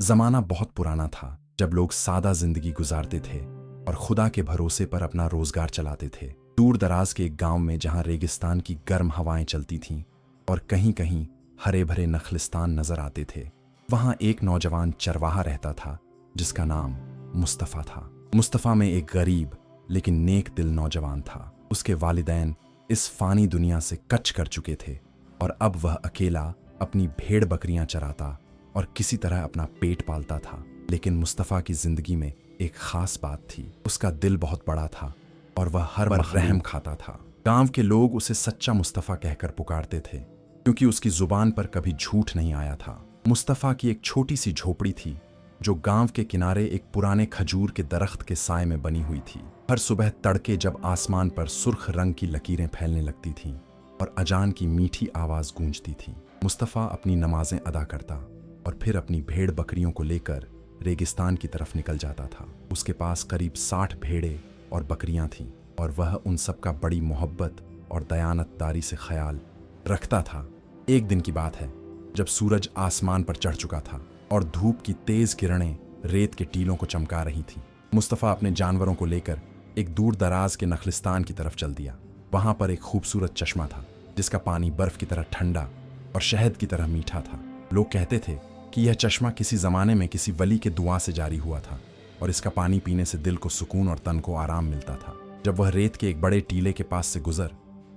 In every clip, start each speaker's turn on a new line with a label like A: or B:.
A: जमाना बहुत पुराना था जब लोग सादा जिंदगी गुजारते थे और खुदा के भरोसे पर अपना रोजगार चलाते थे। दूर दराज के एक गांव में जहां रेगिस्तान की गर्म हवाएं चलती थीं और कहीं कहीं हरे भरे नखलिस्तान नजर आते थे, वहां एक नौजवान चरवाहा रहता था जिसका नाम मुस्तफ़ा था। मुस्तफ़ा में एक गरीब लेकिन नेक दिल नौजवान था। उसके वालिदैन इस फानी दुनिया से कच कर चुके थे और अब वह अकेला अपनी भेड़ बकरियां चराता और किसी तरह अपना पेट पालता था। लेकिन मुस्तफ़ा की जिंदगी में एक खास बात थी। उसका दिल बहुत बड़ा था और वह हर वक्त रहम खाता था। गांव के लोग उसे सच्चा मुस्तफ़ा कहकर पुकारते थे क्योंकि उसकी जुबान पर कभी झूठ नहीं आया था। मुस्तफ़ा की एक छोटी सी झोपड़ी थी जो गांव के किनारे एक पुराने खजूर के दरख्त के साए में बनी हुई थी। हर सुबह तड़के जब आसमान पर सुर्ख रंग की लकीरें फैलने लगती थीं और अजान की मीठी आवाज गूंजती थी, मुस्तफ़ा अपनी नमाजें अदा करता और फिर अपनी भेड़ बकरियों को लेकर रेगिस्तान की तरफ निकल जाता था। उसके पास करीब 60 भेड़ें और बकरियां थीं और वह उन सब का बड़ी मोहब्बत और दयानतदारी से ख्याल रखता था। एक दिन की बात है जब सूरज आसमान पर चढ़ चुका था और धूप की तेज किरणें रेत के टीलों को चमका रही थीं। मुस्तफ़ा अपने जानवरों को लेकर एक दूर दराज के नखलिस्तान की तरफ चल दिया। वहां पर एक खूबसूरत चश्मा था जिसका पानी बर्फ की तरह ठंडा और शहद की तरह मीठा था। लोग कहते थे कि यह चश्मा किसी जमाने में किसी वली के दुआ से जारी हुआ था और इसका पानी पीने से दिल को सुकून और तन को आराम मिलता था। जब वह रेत के एक बड़े टीले के पास से गुजर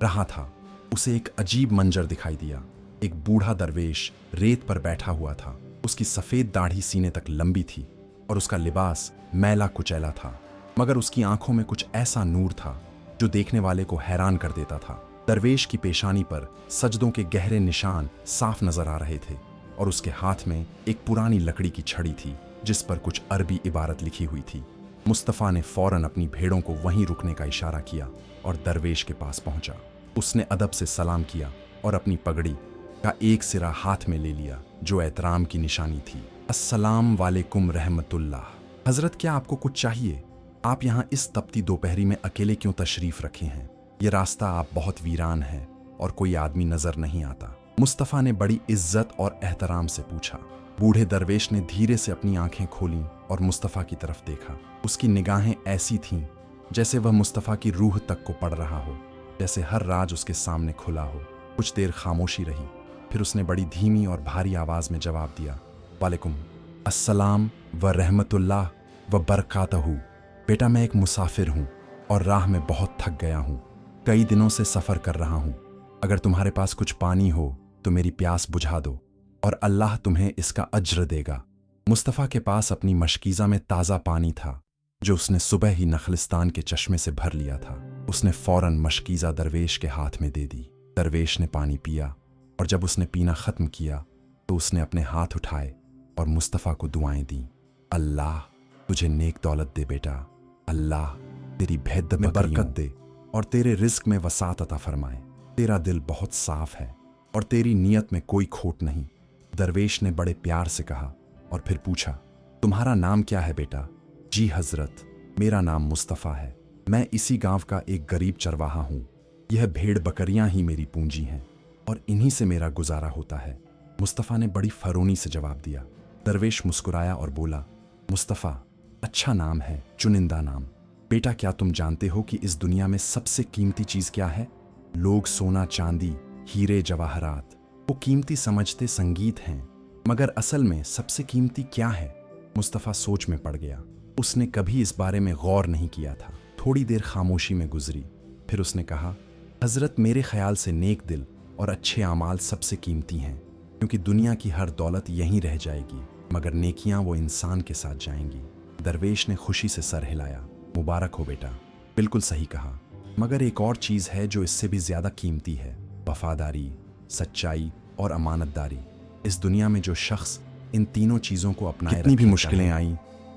A: रहा था, उसे एक अजीब मंजर दिखाई दिया। एक बूढ़ा दरवेश रेत पर बैठा हुआ था। उसकी सफेद दाढ़ी सीने तक लंबी थी और उसका लिबास मैला कुचैला था, मगर उसकी आंखों में कुछ ऐसा नूर था जो देखने वाले को हैरान कर देता था। दरवेश की पेशानी पर सजदों के गहरे निशान साफ नजर आ रहे थे और उसके हाथ में एक पुरानी लकड़ी की छड़ी थी जिस पर कुछ अरबी इबारत लिखी हुई थी। मुस्तफ़ा ने फौरन अपनी भेड़ों को वहीं रुकने का इशारा किया और दरवेश के पास पहुंचा। उसने अदब से सलाम किया और अपनी पगड़ी का एक सिरा हाथ में ले लिया जो एहतराम की निशानी थी। अस्सलाम वालेकुम रहमतुल्लाह। हजरत, क्या आपको कुछ चाहिए? आप यहाँ इस तपती दोपहरी में अकेले क्यों तशरीफ रखे हैं? ये रास्ता आप बहुत वीरान है और कोई आदमी नजर नहीं आता। मुस्तफ़ा ने बड़ी इज्जत और एहतराम से पूछा। बूढ़े दरवेश ने धीरे से अपनी आंखें खोलीं और मुस्तफ़ा की तरफ देखा। उसकी निगाहें ऐसी थीं जैसे वह मुस्तफ़ा की रूह तक को पढ़ रहा हो, जैसे हर राज उसके सामने खुला हो। कुछ देर खामोशी रही, फिर उसने बड़ी धीमी और भारी आवाज में जवाब दिया, वालेकुम अस्सलाम व रहमतुल्लाह व बरकातहू। बेटा, मैं एक मुसाफिर हूँ और राह में बहुत थक गया हूँ। कई दिनों से सफ़र कर रहा हूँ। अगर तुम्हारे पास कुछ पानी हो तो मेरी प्यास बुझा दो और अल्लाह तुम्हें इसका अज्र देगा। मुस्तफ़ा के पास अपनी मशकीज़ा में ताज़ा पानी था जो उसने सुबह ही नखलिस्तान के चश्मे से भर लिया था। उसने फौरन मशकीज़ा दरवेश के हाथ में दे दी। दरवेश ने पानी पिया और जब उसने पीना ख़त्म किया तो उसने अपने हाथ उठाए और मुस्तफ़ा को दुआएं दी। अल्लाह तुझे नेक दौलत दे बेटा, अल्लाह तेरी भेद में बरकत दे और तेरे रिस्क में वसात अता फरमाए। तेरा दिल बहुत साफ है और तेरी नीयत में कोई खोट नहीं। दरवेश ने बड़े प्यार से कहा और फिर पूछा, तुम्हारा नाम क्या है बेटा? जी हजरत, मेरा नाम मुस्तफ़ा है। मैं इसी गांव का एक गरीब चरवाहा हूँ। यह भेड़ बकरियां ही मेरी पूंजी हैं और इन्हीं से मेरा गुजारा होता है। मुस्तफ़ा ने बड़ी फरोनी से जवाब दिया। दरवेश मुस्कुराया और बोला, मुस्तफ़ा अच्छा नाम है, चुनिंदा नाम। बेटा, क्या तुम जानते हो कि इस दुनिया में सबसे कीमती चीज़ क्या है? लोग सोना चांदी हीरे जवाहरात वो कीमती समझते संगीत हैं, मगर असल में सबसे कीमती क्या है? मुस्तफ़ा सोच में पड़ गया। उसने कभी इस बारे में गौर नहीं किया था। थोड़ी देर खामोशी में गुजरी, फिर उसने कहा, हजरत, मेरे ख्याल से नेक दिल और अच्छे आमाल सबसे कीमती हैं, क्योंकि दुनिया की हर दौलत यहीं रह जाएगी मगर नेकियां वो इंसान के साथ जाएंगी। दरवेश ने खुशी से सर हिलाया। मुबारक हो बेटा, बिल्कुल सही कहा, मगर एक और चीज़ है जो इससे भी ज़्यादा कीमती है, वफादारी, सच्चाई और अमानतदारी। इस दुनिया में जो शख्स इन तीनों चीज़ों को अपनाए, कितनी भी मुश्किलें आईं,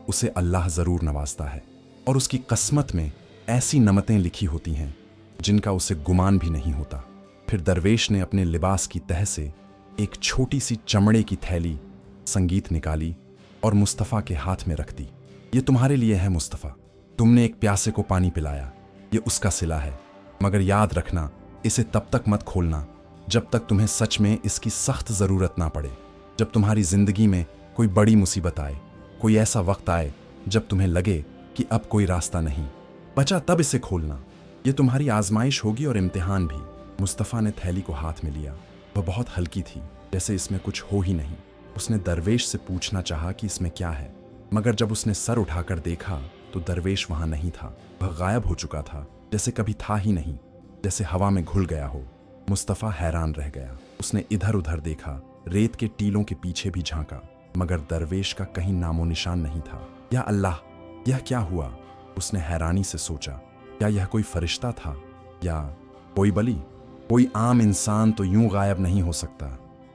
A: उसे अल्लाह ज़रूर नवाजता है और उसकी किस्मत में ऐसी नमतें लिखी होती हैं जिनका उसे गुमान भी नहीं होता। फिर दरवेश ने अपने लिबास की तह से एक छोटी सी चमड़े की थैली संगीत निकाली और मुस्तफ़ा के हाथ में रख दी। ये तुम्हारे लिए है मुस्तफ़ा, तुमने एक प्यासे को पानी पिलाया, ये उसका सिला है, मगर याद रखना इसे तब तक मत खोलना जब तक तुम्हें सच में इसकी सख्त ज़रूरत ना पड़े। जब तुम्हारी ज़िंदगी में कोई बड़ी मुसीबत आए, कोई ऐसा वक्त आए जब तुम्हें लगे कि अब कोई रास्ता नहीं बचा, तब इसे खोलना। ये तुम्हारी आजमाइश होगी और इम्तिहान भी। मुस्तफ़ा ने थैली को हाथ में लिया। वह बहुत हल्की थी, जैसे इसमें कुछ हो ही नहीं। उसने दरवेश से पूछना चाहा कि इसमें क्या है, मगर जब उसने सर उठाकर देखा तो दरवेश वहां नहीं था। वह गायब हो चुका था, जैसे कभी था ही नहीं, जैसे हवा में घुल गया हो। मुस्तफ़ा हैरान रह गया। उसने इधर उधर देखा, रेत के टीलों के पीछे भी झांका, मगर दरवेश का कहीं नामो निशान नहीं था। या अल्लाह, यह क्या हुआ? उसने हैरानी से सोचा, क्या यह कोई फरिश्ता था या कोई बली? कोई आम इंसान तो यूं गायब नहीं हो सकता।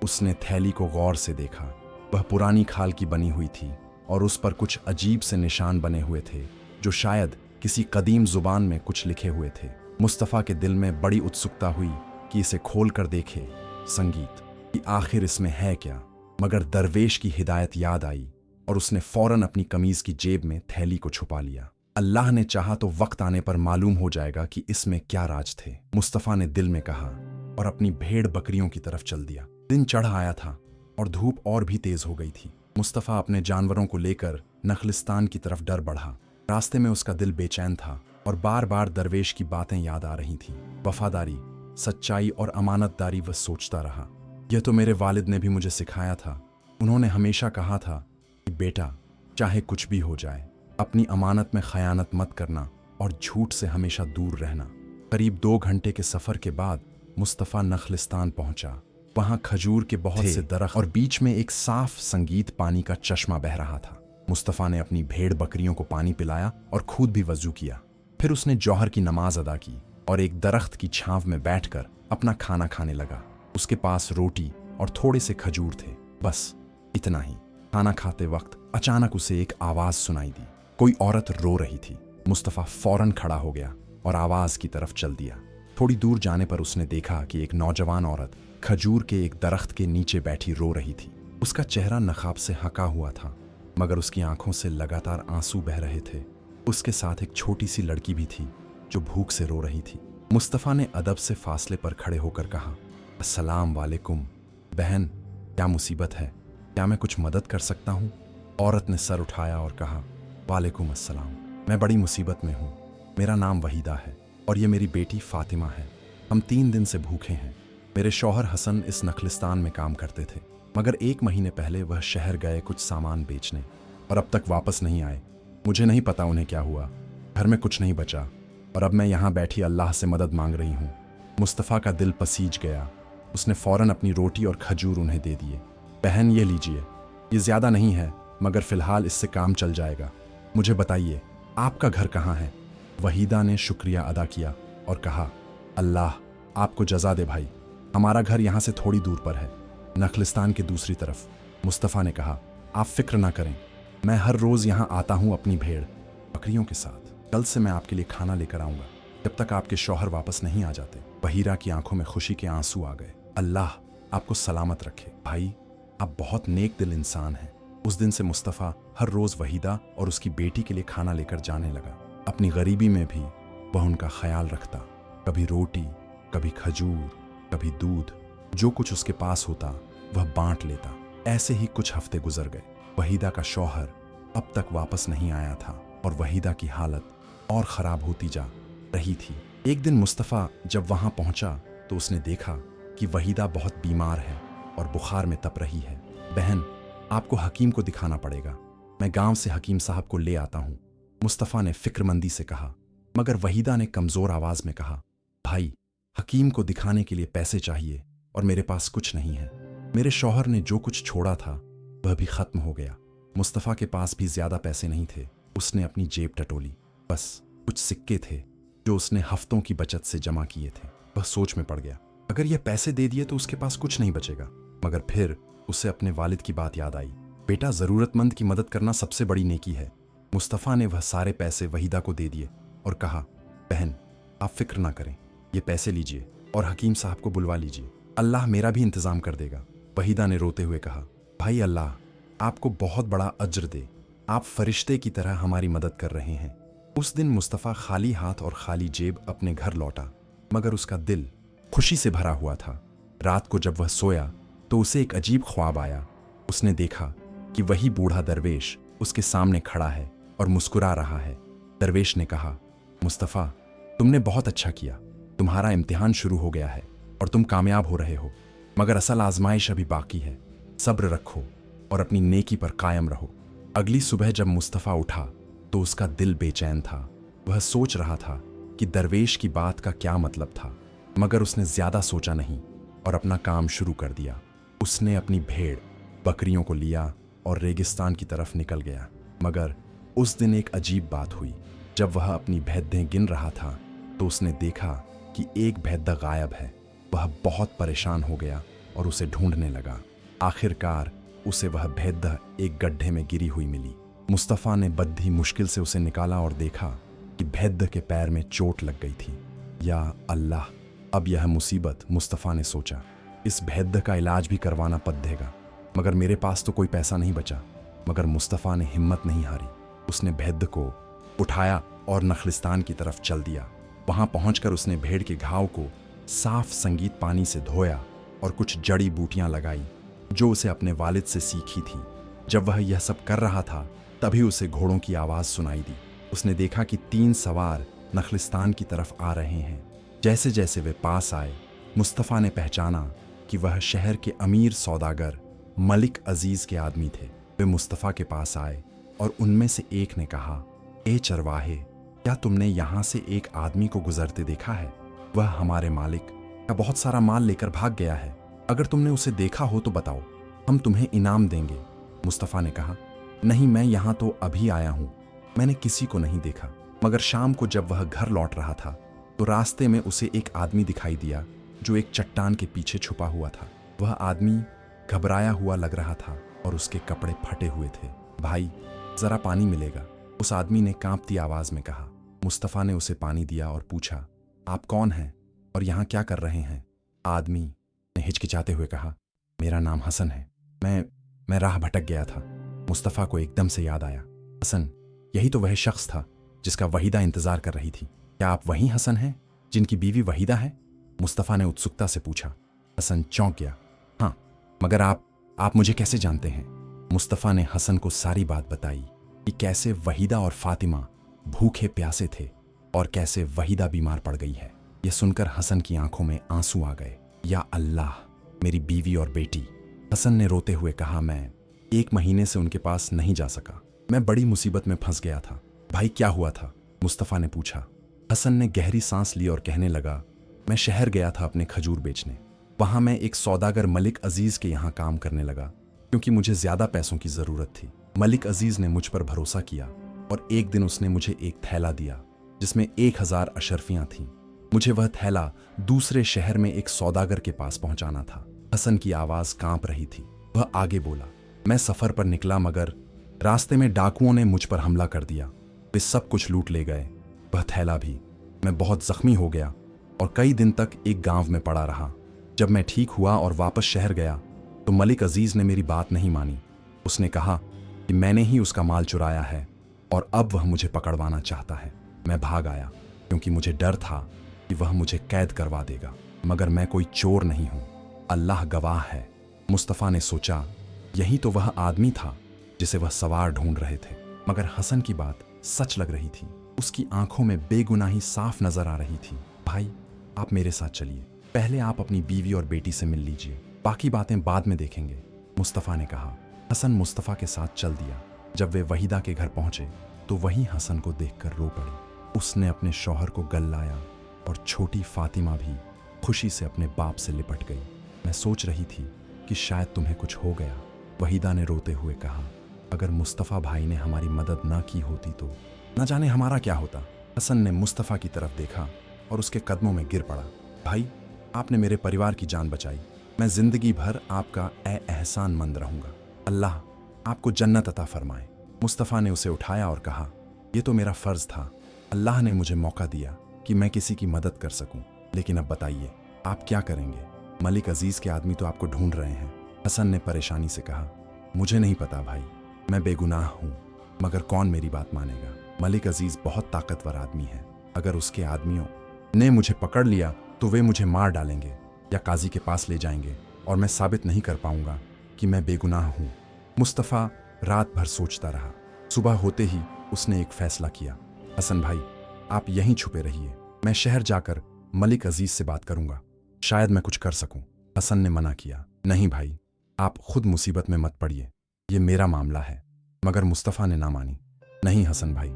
A: उसने थैली को गौर से देखा। वह पुरानी खाल की बनी हुई थी और उस पर कुछ अजीब से निशान बने हुए थे, जो शायद किसी कदीम जुबान में कुछ लिखे हुए थे। मुस्तफ़ा के दिल में बड़ी उत्सुकता हुई कि इसे खोल कर देखे संगीत कि आखिर इसमें है क्या। मगर दरवेश की हिदायत याद आई और उसने फौरन अपनी कमीज की जेब में थैली को छुपा लिया। अल्लाह ने चाहा तो वक्त आने पर मालूम हो जाएगा कि इसमें क्या राज थे, मुस्तफ़ा ने दिल में कहा और अपनी भेड़ बकरियों की तरफ चल दिया। दिन चढ़ आया था और धूप और भी तेज हो गई थी। मुस्तफ़ा अपने जानवरों को लेकर नखलिस्तान की तरफ डर बढ़ा। रास्ते में उसका दिल बेचैन था और बार बार दरवेश की बातें याद आ रही थीं। वफादारी, सच्चाई और अमानतदारी वह सोचता रहा। यह तो मेरे वालिद ने भी मुझे सिखाया था। उन्होंने हमेशा कहा था कि बेटा, चाहे कुछ भी हो जाए, अपनी अमानत में खयानत मत करना और झूठ से हमेशा दूर रहना। करीब 2 घंटे के सफ़र के बाद मुस्तफ़ा नखलिस्तान पहुंचा। वहां खजूर के बहुत से दरख्त और बीच में एक साफ संगीत पानी का चश्मा बह रहा था। मुस्तफ़ा ने अपनी भेड़ बकरियों को पानी पिलाया और खुद भी वजू किया। फिर उसने जौहर की नमाज अदा की और एक दरख्त की छांव में बैठकर अपना खाना खाने लगा। उसके पास रोटी और थोड़े से खजूर थे, बस इतना ही। खाना खाते वक्त अचानक उसे एक आवाज सुनाई दी। कोई औरत रो रही थी। मुस्तफ़ा फौरन खड़ा हो गया और आवाज की तरफ चल दिया। थोड़ी दूर जाने पर उसने देखा कि एक नौजवान औरत खजूर के एक दरख्त के नीचे बैठी रो रही थी। उसका चेहरा नकाब से हका हुआ था, मगर उसकी आंखों से लगातार आंसू बह रहे थे। उसके साथ एक छोटी सी लड़की भी थी जो भूख से रो रही थी। मुस्तफ़ा ने अदब से फासले पर खड़े होकर कहा, अस्सलाम वालेकुम बहन, क्या मुसीबत है? क्या मैं कुछ मदद कर सकता हूँ? औरत ने सर उठाया और कहा, वालेकुम अस्सलाम, मैं बड़ी मुसीबत में हूँ। मेरा नाम वहीदा है और ये मेरी बेटी फ़ातिमा है। हम 3 दिन से भूखे हैं। मेरे शौहर हसन इस नखलिस्तान में काम करते थे, मगर 1 महीने पहले वह शहर गए कुछ सामान बेचने और अब तक वापस नहीं आए। मुझे नहीं पता उन्हें क्या हुआ। घर में कुछ नहीं बचा और अब मैं यहाँ बैठी अल्लाह से मदद मांग रही हूँ। मुस्तफ़ा का दिल पसीज गया। उसने फ़ौरन अपनी रोटी और खजूर उन्हें दे दिए। बहन, ये लीजिए, ये ज़्यादा नहीं है, मगर फ़िलहाल इससे काम चल जाएगा। मुझे बताइए, आपका घर कहाँ है? वहीदा ने शुक्रिया अदा किया और कहा, अल्लाह आपको जज़ा दे भाई, हमारा घर यहाँ से थोड़ी दूर पर है, नखलिस्तान की दूसरी तरफ। मुस्तफ़ा ने कहा, आप फिक्र ना करें, मैं हर रोज़ यहाँ आता हूँ अपनी भेड़ बकरियों के साथ। कल से मैं आपके लिए खाना लेकर आऊँगा, जब तक आपके शौहर वापस नहीं आ जाते। वहीरा की आंखों में खुशी के आंसू आ गए। अल्लाह आपको सलामत रखे भाई, आप बहुत नेक दिल इंसान हैं। उस दिन से मुस्तफ़ा हर रोज़ वहीदा और उसकी बेटी के लिए खाना लेकर जाने लगा। अपनी गरीबी में भी वह उनका ख्याल रखता। कभी रोटी, कभी खजूर, कभी दूध, जो कुछ उसके पास होता वह बांट लेता। ऐसे ही कुछ हफ्ते गुजर गए। वहीदा का शौहर अब तक वापस नहीं आया था और वहीदा की हालत और ख़राब होती जा रही थी। एक दिन मुस्तफ़ा जब वहाँ पहुँचा तो उसने देखा कि वहीदा बहुत बीमार है और बुखार में तप रही है। बहन, आपको हकीम को दिखाना पड़ेगा, मैं गांव से हकीम साहब को ले आता हूँ, मुस्तफ़ा ने फिक्रमंदी से कहा। मगर वहीदा ने कमज़ोर आवाज़ में कहा, भाई, हकीम को दिखाने के लिए पैसे चाहिए और मेरे पास कुछ नहीं है। मेरे शौहर ने जो कुछ छोड़ा था वह भी ख़त्म हो गया। मुस्तफ़ा के पास भी ज़्यादा पैसे नहीं थे। उसने अपनी जेब टटोली। बस कुछ सिक्के थे जो उसने हफ्तों की बचत से जमा किए थे। वह सोच में पड़ गया, अगर यह पैसे दे दिए तो उसके पास कुछ नहीं बचेगा। मगर फिर उसे अपने वालिद की बात याद आई। बेटा, ज़रूरतमंद की मदद करना सबसे बड़ी नेकी है। मुस्तफ़ा ने वह सारे पैसे वहीदा को दे दिए और कहा, बहन, आप फिक्र ना करें, ये पैसे लीजिए और हकीम साहब को बुलवा लीजिए, अल्लाह मेरा भी इंतज़ाम कर देगा। वहीदा ने रोते हुए कहा, भाई, अल्लाह आपको बहुत बड़ा अज्र दे, आप फरिश्ते की तरह हमारी मदद कर रहे हैं। उस दिन मुस्तफ़ा खाली हाथ और खाली जेब अपने घर लौटा, मगर उसका दिल खुशी से भरा हुआ था। रात को जब वह सोया तो उसे एक अजीब ख्वाब आया। उसने देखा कि वही बूढ़ा दरवेश उसके सामने खड़ा है और मुस्कुरा रहा है। दरवेश ने कहा, मुस्तफ़ा, तुमने बहुत अच्छा किया। तुम्हारा इम्तिहान शुरू हो गया है और तुम कामयाब हो रहे हो, मगर असल आजमाइश अभी बाकी है। सब्र रखो और अपनी नेकी पर कायम रहो। अगली सुबह जब मुस्तफ़ा उठा तो उसका दिल बेचैन था। वह सोच रहा था कि दरवेश की बात का क्या मतलब था, मगर उसने ज्यादा सोचा नहीं और अपना काम शुरू कर दिया। उसने अपनी भेड़ बकरियों को लिया और रेगिस्तान की तरफ निकल गया। मगर उस दिन एक अजीब बात हुई। जब वह अपनी भेड़ें गिन रहा था तो उसने देखा कि एक भेड़ गायब है। वह बहुत परेशान हो गया और उसे ढूंढने लगा। आखिरकार उसे वह भेड़ एक गड्ढे में गिरी हुई मिली। मुस्तफ़ा ने बद्धी मुश्किल से उसे निकाला और देखा कि भेड़ के पैर में चोट लग गई थी। या अल्लाह, अब यह मुसीबत, मुस्तफ़ा ने सोचा। इस भेड़ का इलाज भी करवाना पड़ेगा, मगर मेरे पास तो कोई पैसा नहीं बचा। मगर मुस्तफ़ा ने हिम्मत नहीं हारी। उसने भेड़ को उठाया और नखलिस्तान की तरफ चल दिया। वहां पहुंचकर उसने भेड़ के घाव को साफ संगीत पानी से धोया और कुछ जड़ी बूटियां लगाई जो उसे अपने वालिद से सीखी थी। जब वह यह सब कर रहा था तभी उसे घोड़ों की आवाज सुनाई दी। उसने देखा कि 3 सवार नखलिस्तान की तरफ आ रहे हैं। जैसे जैसे वे पास आए, मुस्तफ़ा ने पहचाना कि वह शहर के अमीर सौदागर मलिक अजीज के आदमी थे। वे मुस्तफ़ा के पास आए और उनमें से एक ने कहा, ए चरवाहे, क्या तुमने यहाँ से एक आदमी को गुजरते देखा है? वह हमारे मालिक का बहुत सारा माल लेकर भाग गया है। अगर तुमने उसे देखा हो तो बताओ, हम तुम्हें इनाम देंगे। मुस्तफ़ा ने कहा, नहीं, मैं यहाँ तो अभी आया हूँ, मैंने किसी को नहीं देखा। मगर शाम को जब वह घर लौट रहा था तो रास्ते में उसे एक आदमी दिखाई दिया जो एक चट्टान के पीछे छुपा हुआ था। वह आदमी घबराया हुआ लग रहा था और उसके कपड़े फटे हुए थे। भाई, जरा पानी मिलेगा? उस आदमी ने कांपती आवाज में कहा। मुस्तफ़ा ने उसे पानी दिया और पूछा, आप कौन हैं और यहाँ क्या कर रहे हैं? आदमी ने हिचकिचाते हुए कहा, मेरा नाम हसन है, मैं राह भटक गया था। मुस्तफ़ा को एकदम से याद आया, हसन, यही तो वह शख्स था जिसका वहीदा इंतजार कर रही थी। क्या आप वही हसन हैं जिनकी बीवी वहीदा है? मुस्तफ़ा ने उत्सुकता से पूछा। हसन चौंक गया। हाँ, मगर आप मुझे कैसे जानते हैं? मुस्तफ़ा ने हसन को सारी बात बताई कि कैसे वहीदा और फातिमा भूखे प्यासे थे और कैसे वहीदा बीमार पड़ गई है। यह सुनकर हसन की आंखों में आंसू आ गए। या अल्लाह, मेरी बीवी और बेटी। हसन ने रोते हुए कहा, मैं 1 महीने से उनके पास नहीं जा सका। मैं बड़ी मुसीबत में फंस गया था। भाई, क्या हुआ था? मुस्तफ़ा ने पूछा। हसन ने गहरी सांस ली और कहने लगा, मैं शहर गया था अपने खजूर बेचने। वहां मैं एक सौदागर मलिक अजीज के यहाँ काम करने लगा क्योंकि मुझे ज्यादा पैसों की जरूरत थी। मलिक अजीज ने मुझ पर भरोसा किया और एक दिन उसने मुझे एक थैला दिया जिसमें 1000 अशरफियां थीं। मुझे वह थैला दूसरे शहर में एक सौदागर के पास पहुंचाना था। हसन की आवाज कांप रही थी। वह आगे बोला, मैं सफर पर निकला मगर रास्ते में डाकुओं ने मुझ पर हमला कर दिया। वे सब कुछ लूट ले गए, वह थैला भी। मैं बहुत जख्मी हो गया और कई दिन तक एक गांव में पड़ा रहा। जब मैं ठीक हुआ और वापस शहर गया तो मलिक अजीज ने मेरी बात नहीं मानी। उसने कहा कि मैंने ही उसका माल चुराया है और अब वह मुझे पकड़वाना चाहता है। मैं भाग आया क्योंकि मुझे डर था कि वह मुझे कैद करवा देगा, मगर मैं कोई चोर नहीं हूं, अल्लाह गवाह है। मुस्तफ़ा ने सोचा, यही तो वह आदमी था जिसे वह सवार ढूंढ रहे थे। मगर हसन की बात सच लग रही थी। उसकी आंखों में बेगुनाही साफ नजर आ रही थी। भाई, आप मेरे साथ चलिए, पहले आप अपनी बीवी और बेटी से मिल लीजिए, बाकी बातें बाद में देखेंगे, मुस्तफ़ा ने कहा। हसन मुस्तफ़ा के साथ चल दिया। जब वे वहीदा के घर पहुंचे तो वही हसन को देखकर रो पड़ी। उसने अपने शौहर को गल लाया और छोटी फातिमा भी खुशी से अपने बाप से लिपट गई। मैं सोच रही थी कि शायद तुम्हें कुछ हो गया, वहीदा ने रोते हुए कहा। अगर मुस्तफ़ा भाई ने हमारी मदद ना की होती तो न जाने हमारा क्या होता। हसन ने मुस्तफ़ा की तरफ देखा और उसके कदमों में गिर पड़ा। भाई, आपने मेरे परिवार की जान बचाई। मैं जिंदगी भर आपका एहसानमंद रहूंगा। अल्लाह आपको जन्नत अता फरमाए। मुस्तफ़ा ने उसे उठाया और कहा, यह तो मेरा फ़र्ज़ था। अल्लाह ने मुझे मौका दिया कि मैं किसी की मदद कर सकूं। लेकिन अब बताइए, आप क्या करेंगे? मलिक अजीज़ के आदमी तो आपको ढूंढ रहे हैं। हसन ने परेशानी से कहा, मुझे नहीं पता भाई, मैं बेगुनाह हूँ, मगर कौन मेरी बात मानेगा? मलिक अजीज़ बहुत ताकतवर आदमी है। अगर उसके आदमियों ने मुझे पकड़ लिया तो वे मुझे मार डालेंगे या काजी के पास ले जाएंगे और मैं साबित नहीं कर पाऊंगा कि मैं बेगुनाह हूँ। मुस्तफ़ा रात भर सोचता रहा। सुबह होते ही उसने एक फैसला किया। हसन भाई, आप यहीं छुपे रहिए, मैं शहर जाकर मलिक अजीज से बात करूंगा, शायद मैं कुछ कर सकूं। हसन ने मना किया। नहीं भाई, आप खुद मुसीबत में मत पड़िए, ये मेरा मामला है। मगर मुस्तफ़ा ने ना मानी। नहीं हसन भाई,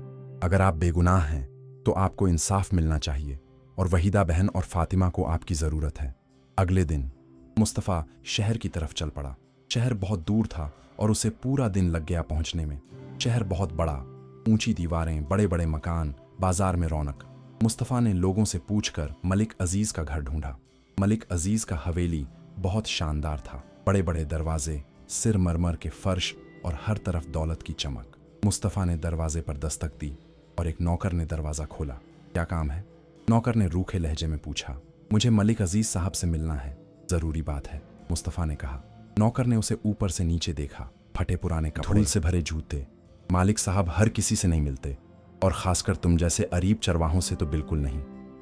A: अगर आप बेगुनाह हैं तो आपको इंसाफ मिलना चाहिए और वहीदा बहन और फातिमा को आपकी ज़रूरत है। अगले दिन मुस्तफ़ा शहर की तरफ चल पड़ा। शहर बहुत दूर था और उसे पूरा दिन लग गया पहुंचने में। शहर बहुत बड़ा, ऊंची दीवारें, बड़े बड़े मकान, बाजार में रौनक। मुस्तफ़ा ने लोगों से पूछकर मलिक अजीज का घर ढूंढा। मलिक अजीज का हवेली बहुत शानदार था। बड़े बड़े दरवाजे, सिर मरमर के फर्श और हर तरफ दौलत की चमक। मुस्तफ़ा ने दरवाजे पर दस्तक दी और एक नौकर ने दरवाज़ा खोला। क्या काम है? नौकर ने रूखे लहजे में पूछा। मुझे मलिक अजीज साहब से मिलना है, ज़रूरी बात है, मुस्तफ़ा ने कहा। नौकर ने उसे ऊपर से नीचे देखा। फटे पुराने कपड़े से भरे जूते। मालिक साहब हर किसी से नहीं मिलते, और ख़ासकर तुम जैसे अरीब चरवाहों से तो बिल्कुल नहीं।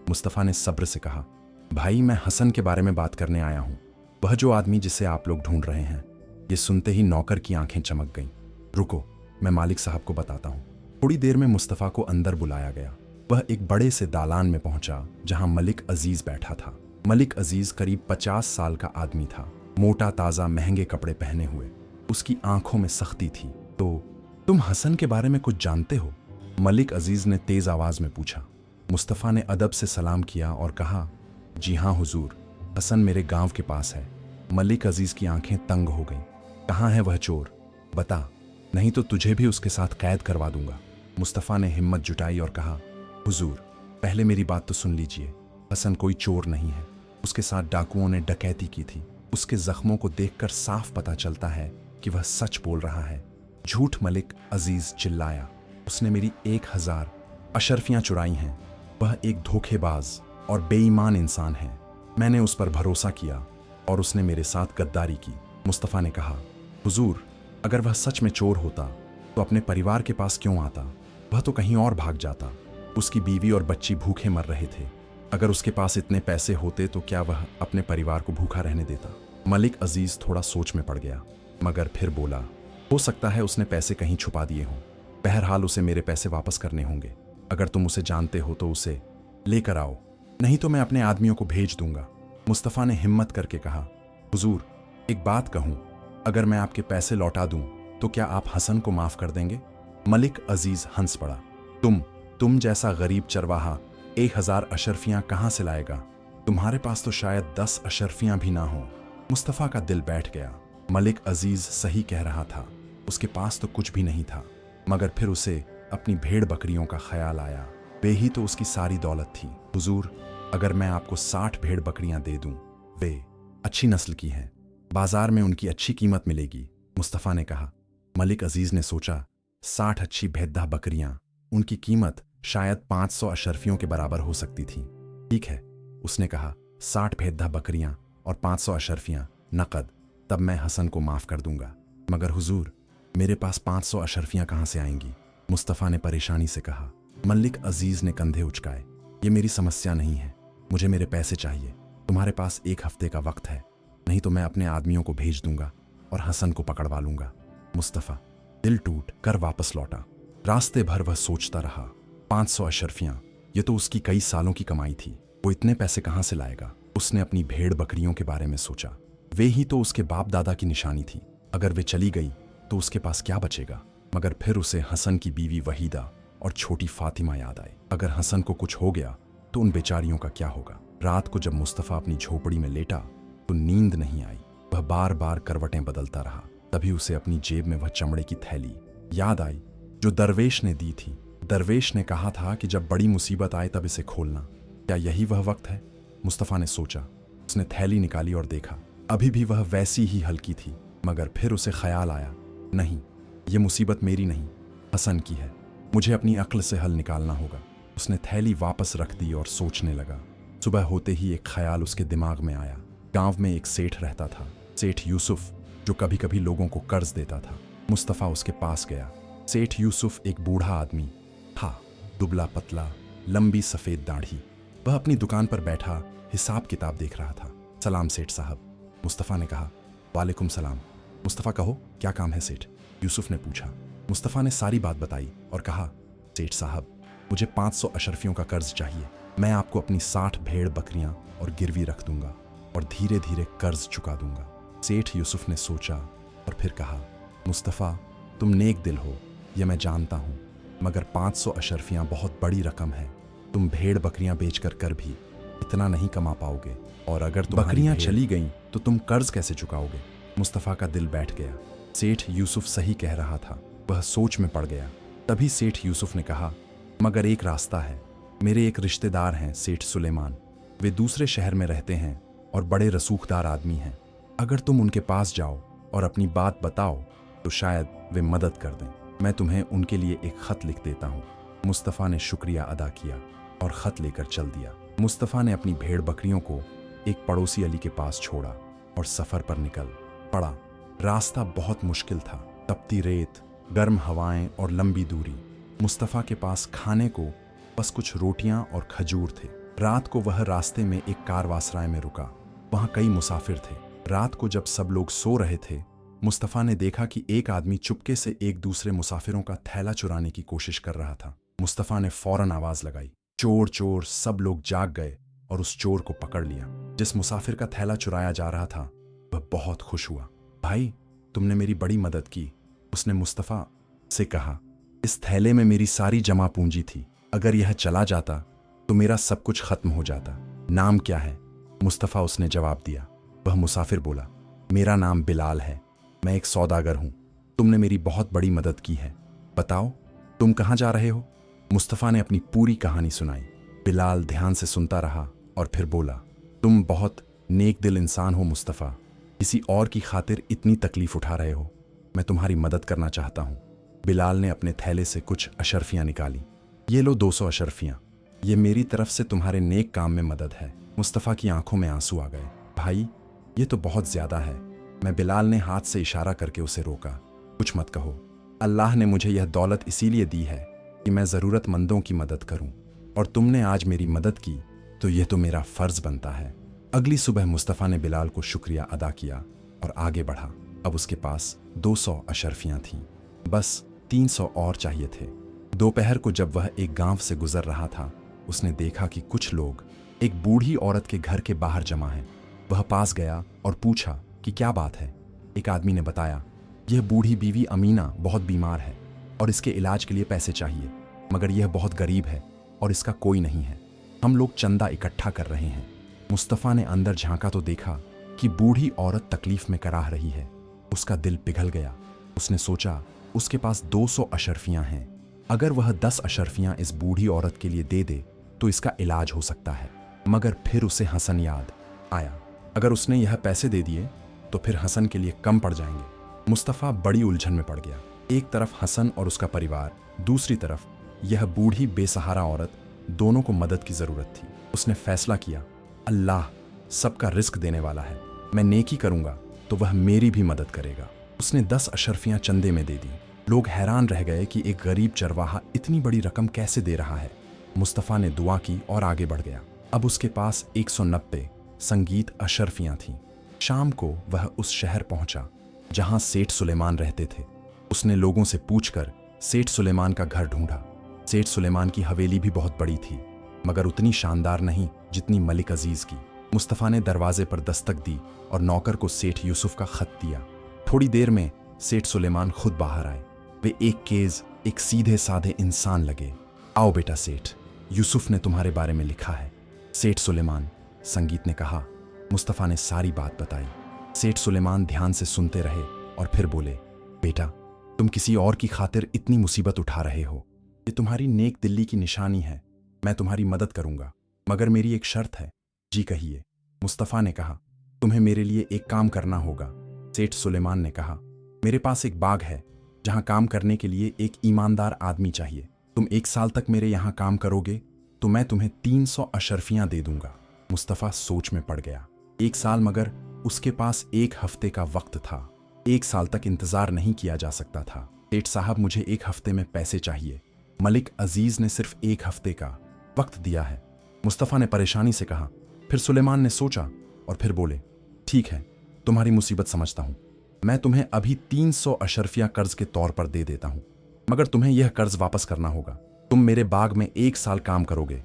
A: मुस्तफ़ा ने सब्र से कहा। भाई, मैं हसन के बारे में बात करने आया हूँ, वह जो आदमी जिसे आप लोग ढूंढ रहे हैं। ये सुनते ही नौकर की आंखें चमक गईं। रुको, मैं मालिक साहब को बताता हूँ। थोड़ी देर में मुस्तफ़ा को अंदर बुलाया गया। वह एक बड़े से दालान में पहुंचा जहां मलिक अजीज बैठा था। मलिक अजीज करीब 50 साल का आदमी था, मोटा ताज़ा, महंगे कपड़े पहने हुए। उसकी आंखों में सख्ती थी। तो तुम हसन के बारे में कुछ जानते हो? मलिक अजीज ने तेज आवाज में पूछा। मुस्तफ़ा ने अदब से सलाम किया और कहा, जी हाँ हुजूर, हसन मेरे गांव के पास है। मलिक अजीज की आंखें तंग हो गईं। कहाँ है वह चोर? बता, नहीं तो तुझे भी उसके साथ कैद करवा दूंगा। मुस्तफ़ा ने हिम्मत जुटाई और कहा, हुजूर, पहले मेरी बात तो सुन लीजिए। हसन कोई चोर नहीं है, उसके साथ डाकुओं ने डकैती की थी। उसके जख्मों को देखकर साफ पता चलता है कि वह सच बोल रहा है। झूठ! मलिक अजीज चिल्लाया। उसने मेरी 1000 अशरफियां चुराई हैं। वह एक धोखेबाज और बेईमान इंसान है। मैंने उस पर भरोसा किया और उसने मेरे साथ गद्दारी की। मुस्तफ़ा ने कहा, हुजूर, अगर वह सच में चोर होता तो अपने परिवार के पास क्यों आता? वह तो कहीं और भाग जाता। उसकी बीवी और बच्ची भूखे मर रहे थे। अगर उसके पास इतने पैसे होते तो क्या वह अपने परिवार को भूखा रहने देता? मलिक अजीज थोड़ा सोच में पड़ गया, मगर फिर बोला, हो सकता है उसने पैसे कहीं छुपा दिए हों। बहरहाल उसे मेरे पैसे वापस करने होंगे। अगर तुम उसे जानते हो तो उसे लेकर आओ, नहीं तो मैं अपने आदमियों को भेज दूंगा। मुस्तफ़ा ने हिम्मत करके कहा, हुजूर, एक बात कहूं, अगर मैं आपके पैसे लौटा दूं तो क्या आप हसन को माफ कर देंगे? मलिक अजीज हंस पड़ा। तुम जैसा गरीब चरवाहा 1000 अशरफियां कहां से लाएगा? तुम्हारे पास तो शायद 10 अशरफियां भी ना हो। मुस्तफ़ा का दिल बैठ गया। मलिक अजीज सही कह रहा था, उसके पास तो कुछ भी नहीं था, मगर फिर उसे अपनी भेड़ बकरियों का ख्याल आया। वे ही तो उसकी सारी दौलत थी। हुजूर, अगर मैं आपको 60 भेड़ बकरियां दे दूं, वे अच्छी नस्ल की हैं, बाजार में उनकी अच्छी कीमत मिलेगी, मुस्तफ़ा ने कहा। मलिक अजीज ने सोचा, 60 अच्छी भेद्दा बकरियां, उनकी कीमत शायद 500 अशरफियों के बराबर हो सकती थी। ठीक है, उसने कहा, 60 भेद्दा बकरियां और 500 अशरफियां नकद, तब मैं हसन को माफ कर दूंगा। मगर हुजूर, मेरे पास 500 अशरफियां कहां से आएंगी? मुस्तफ़ा ने परेशानी से कहा। मलिक अजीज ने कंधे उचकाए। ये मेरी समस्या नहीं है, मुझे मेरे पैसे चाहिए। तुम्हारे पास 1 हफ्ते का वक्त है, नहीं तो मैं अपने आदमियों को भेज दूंगा और हसन को पकड़वा लूंगा। मुस्तफ़ा दिल टूट कर वापस लौटा। रास्ते भर वह सोचता रहा, 500 अशरफियां, ये तो उसकी कई सालों की कमाई थी। वो इतने पैसे कहां से लाएगा? उसने अपनी भेड़ बकरियों के बारे में सोचा। वे ही तो उसके बाप दादा की निशानी थी। अगर वे चली गई तो उसके पास क्या बचेगा? मगर फिर उसे हसन की बीवी वहीदा और छोटी फातिमा याद आई। अगर हसन को कुछ हो गया तो उन बेचारियों का क्या होगा? रात को जब मुस्तफ़ा अपनी झोपड़ी में लेटा तो नींद नहीं आई। वह बार बार करवटें बदलता रहा। तभी उसे अपनी जेब में वह चमड़े की थैली याद आई जो दरवेश ने दी थी। दरवेश ने कहा था कि जब बड़ी मुसीबत आए तब इसे खोलना। क्या यही वह वक्त है? मुस्तफ़ा ने सोचा। उसने थैली निकाली और देखा, अभी भी वह वैसी ही हल्की थी। मगर फिर उसे ख्याल आया, नहीं, ये मुसीबत मेरी नहीं, हसन की है। मुझे अपनी अक्ल से हल निकालना होगा। उसने थैली वापस रख दी और सोचने लगा। सुबह होते ही एक ख्याल उसके दिमाग में आया। गांव में एक सेठ रहता था, सेठ यूसुफ, जो कभी कभी लोगों को कर्ज देता था। मुस्तफ़ा उसके पास गया। सेठ यूसुफ एक बूढ़ा आदमी था, दुबला पतला, लंबी सफ़ेद दाढ़ी। वह अपनी दुकान पर बैठा हिसाब किताब देख रहा था। सलाम सेठ साहब, मुस्तफ़ा ने कहा। वालेकुम सलाम। मुस्तफ़ा, कहो क्या काम है सेठ? यूसुफ ने पूछा। मुस्तफ़ा ने सारी बात बताई और कहा, सेठ साहब, मुझे 500 अशरफियों का कर्ज चाहिए। मैं आपको अपनी 60 भेड़ बकरियां और गिरवी रख दूंगा और धीरे धीरे कर्ज चुका दूंगा। सेठ यूसुफ ने सोचा और फिर कहा, मुस्तफ़ा, तुम नेक दिल हो, यह मैं जानता हूँ, मगर 500 अशरफियां बहुत बड़ी रकम है। तुम भेड़ बकरियां बेचकर कर भी इतना नहीं कमा पाओगे, और अगर बकरियां चली गईं तो तुम कर्ज कैसे चुकाओगे? मुस्तफ़ा का दिल बैठ गया। सेठ यूसुफ सही कह रहा था। वह सोच में पड़ गया। तभी सेठ यूसुफ ने कहा, मगर एक रास्ता है। मेरे एक रिश्तेदार हैं, सेठ सुलेमान। वे दूसरे शहर में रहते हैं और बड़े रसूखदार आदमी हैं। अगर तुम उनके पास जाओ और अपनी बात बताओ तो शायद वे मदद कर दें। मैं तुम्हें उनके लिए एक खत लिख देता हूँ। मुस्तफ़ा ने शुक्रिया अदा किया और खत लेकर चल दिया। मुस्तफ़ा ने अपनी भेड़ बकरियों को एक पड़ोसी अली के पास छोड़ा और सफ़र पर निकल पड़ा। रास्ता बहुत मुश्किल था। तपती रेत, गर्म हवाएं और लंबी दूरी। मुस्तफ़ा के पास खाने को बस कुछ रोटियां और खजूर थे। रात को वह रास्ते में एक कारवासराय में रुका। वहां कई मुसाफिर थे। रात को जब सब लोग सो रहे थे, मुस्तफ़ा ने देखा कि एक आदमी चुपके से एक दूसरे मुसाफिरों का थैला चुराने की कोशिश कर रहा था। मुस्तफ़ा ने फौरन आवाज लगाई, चोर चोर। सब लोग जाग गए और उस चोर को पकड़ लिया। जिस मुसाफिर का थैला चुराया जा रहा था वह बहुत खुश हुआ। भाई, तुमने मेरी बड़ी मदद की, उसने मुस्तफ़ा से कहा। इस थैले में मेरी सारी जमा पूंजी थी। अगर यह चला जाता तो मेरा सब कुछ खत्म हो जाता। नाम क्या है? मुस्तफ़ा उसने जवाब दिया। वह मुसाफिर बोला, मेरा नाम बिलाल है। मैं एक सौदागर हूं। तुमने मेरी बहुत बड़ी मदद की है। बताओ, तुम कहां जा रहे हो? मुस्तफ़ा ने अपनी पूरी कहानी सुनाई। बिलाल ध्यान से सुनता रहा और फिर बोला, तुम बहुत नेक दिल इंसान हो मुस्तफ़ा। किसी और की खातिर इतनी तकलीफ उठा रहे हो। मैं तुम्हारी मदद करना चाहता हूं। बिलाल ने अपने थैले से कुछ अशरफियां निकाली। ये लो 200 अशरफियां। ये मेरी तरफ से तुम्हारे नेक काम में मदद है। मुस्तफ़ा की आंखों में आंसू आ गए। भाई, ये तो बहुत ज्यादा है। मैं बिलाल ने हाथ से इशारा करके उसे रोका। कुछ मत कहो। अल्लाह ने मुझे यह दौलत इसीलिए दी है कि मैं ज़रूरतमंदों की मदद करूं, और तुमने आज मेरी मदद की तो यह तो मेरा फ़र्ज़ बनता है। अगली सुबह मुस्तफ़ा ने बिलाल को शुक्रिया अदा किया और आगे बढ़ा। अब उसके पास 200 अशरफियाँ थीं। बस 300 और चाहिए थे। दोपहर को जब वह एक गांव से गुजर रहा था, उसने देखा कि कुछ लोग एक बूढ़ी औरत के घर के बाहर जमा हैं। वह पास गया और पूछा कि क्या बात है। एक आदमी ने बताया, यह बूढ़ी बीवी अमीना बहुत बीमार है और इसके इलाज के लिए पैसे चाहिए, मगर यह बहुत गरीब है और इसका कोई नहीं है। हम लोग चंदा इकट्ठा कर रहे हैं। मुस्तफ़ा ने अंदर झांका तो देखा कि बूढ़ी औरत तकलीफ में कराह रही है। उसका दिल पिघल गया। उसने सोचा, उसके पास 200 अशरफियां हैं। अगर वह 10 अशरफियां इस बूढ़ी औरत के लिए दे दे तो इसका इलाज हो सकता है। मगर फिर उसे हसन याद आया। अगर उसने यह पैसे दे दिए तो फिर हसन के लिए कम पड़ जाएंगे। मुस्तफ़ा बड़ी उलझन में पड़ गया। एक तरफ हसन और उसका परिवार, दूसरी तरफ यह बूढ़ी बेसहारा औरत। दोनों को मदद की जरूरत थी। उसने फैसला किया, अल्लाह सबका रिस्क देने वाला है। मैं नेकी करूंगा तो वह मेरी भी मदद करेगा। उसने 10 अशरफियां चंदे में दे दी। लोग हैरान रह गए कि एक गरीब चरवाहा इतनी बड़ी रकम कैसे दे रहा है। मुस्तफ़ा ने दुआ की और आगे बढ़ गया। अब उसके पास 190 संगीत अशरफियां थीं। शाम को वह उस शहर पहुंचा जहां सेठ सुलेमान रहते थे। उसने लोगों से पूछकर सेठ सुलेमान का घर ढूंढा। सेठ सुलेमान की हवेली भी बहुत बड़ी थी, मगर उतनी शानदार नहीं जितनी मलिक अजीज की। मुस्तफ़ा ने दरवाजे पर दस्तक दी और नौकर को सेठ यूसुफ का खत दिया। थोड़ी देर में सेठ सुलेमान खुद बाहर आए। वे एक सीधे साधे इंसान लगे। आओ बेटा सेठ, यूसुफ ने तुम्हारे बारे में लिखा है। सेठ सुलेमान, संगीत ने कहा। मुस्तफ़ा ने सारी बात बताई। सेठ सुलेमान ध्यान से सुनते रहे और फिर बोले, बेटा, तुम किसी और की खातिर इतनी मुसीबत उठा रहे हो। ये तुम्हारी नेक दिल्ली की निशानी है। मैं तुम्हारी मदद करूंगा, मगर मेरी एक शर्त है। जी कहिए। मुस्तफ़ा ने कहा, तुम्हें मेरे लिए एक काम करना होगा। सेठ सुलेमान ने कहा, मेरे पास एक बाग है जहां काम करने के लिए एक ईमानदार आदमी चाहिए। तुम 1 साल तक मेरे यहां काम करोगे तो मैं तुम्हें 300 अशरफियां दे दूंगा। मुस्तफ़ा सोच में पड़ गया। 1 साल, मगर उसके पास 1 हफ्ते का वक्त था। 1 साल तक इंतजार नहीं किया जा सकता था। सेठ साहब, मुझे 1 हफ्ते में पैसे चाहिए। मलिक अजीज ने सिर्फ 1 हफ्ते का वक्त दिया है। मुस्तफ़ा ने परेशानी से कहा। फिर सुलेमान ने सोचा और फिर बोले, ठीक है, तुम्हारी मुसीबत समझता हूं। मैं तुम्हें अभी 300 अशरफियां कर्ज के तौर पर दे देता हूं, मगर तुम्हें यह कर्ज वापस करना होगा। तुम मेरे बाग में 1 साल काम करोगे,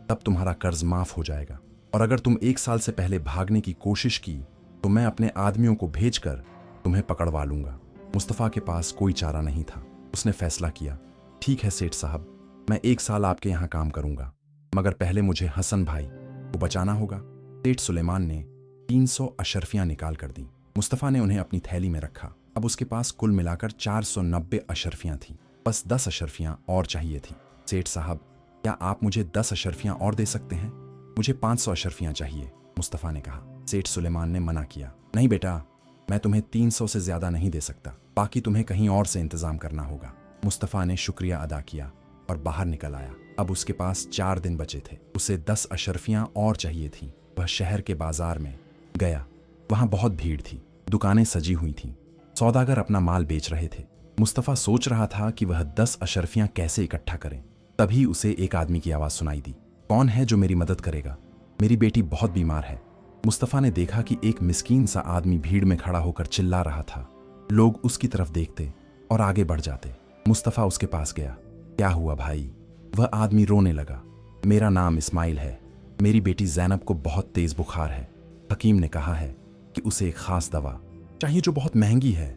A: तब तुम्हारा कर्ज माफ हो जाएगा। और अगर तुम 1 साल से पहले भागने की कोशिश की तो मैं अपने आदमियों को भेजकर तुम्हें पकड़वा लूंगा। मुस्तफ़ा के पास कोई चारा नहीं था। उसने फैसला किया, ठीक है सेठ साहब, मैं 1 साल आपके यहाँ काम करूंगा, मगर पहले मुझे हसन भाई को बचाना होगा। सेठ सुलेमान ने 300 अशरफियां निकाल कर दी। मुस्तफ़ा ने उन्हें अपनी थैली में रखा। अब उसके पास कुल मिलाकर 490 अशरफियां थीं। बस 10 अशरफियां और चाहिए थी। सेठ साहब, क्या आप मुझे 10 अशरफियां और दे सकते हैं? मुझे 500 अशरफियां चाहिए, मुस्तफ़ा ने कहा। सेठ सुलेमान ने मना किया, नहीं बेटा, मैं तुम्हें 300 से ज्यादा नहीं दे सकता, बाकी तुम्हें कहीं और से इंतजाम करना होगा। मुस्तफ़ा ने शुक्रिया अदा किया और बाहर निकल आया। अब उसके पास 4 दिन बचे थे। उसे 10 अशरफियां और चाहिए थीं। वह शहर के बाजार में गया। वहां बहुत भीड़ थी, दुकानें सजी हुई थीं, सौदागर अपना माल बेच रहे थे। मुस्तफ़ा सोच रहा था कि वह 10 अशरफियां कैसे इकट्ठा करें। तभी उसे एक आदमी की आवाज़ सुनाई दी, कौन है जो मेरी मदद करेगा? मेरी बेटी बहुत बीमार है। मुस्तफ़ा ने देखा कि एक मिस्कीन सा आदमी भीड़ में खड़ा होकर चिल्ला रहा था। लोग उसकी तरफ देखते और आगे बढ़ जाते। मुस्तफ़ा उसके पास गया। क्या हुआ भाई? वह आदमी रोने लगा। मेरा नाम इस्माइल है, मेरी बेटी जैनब को बहुत तेज बुखार है। हकीम ने कहा है कि उसे एक खास दवा चाहिए जो बहुत महंगी है।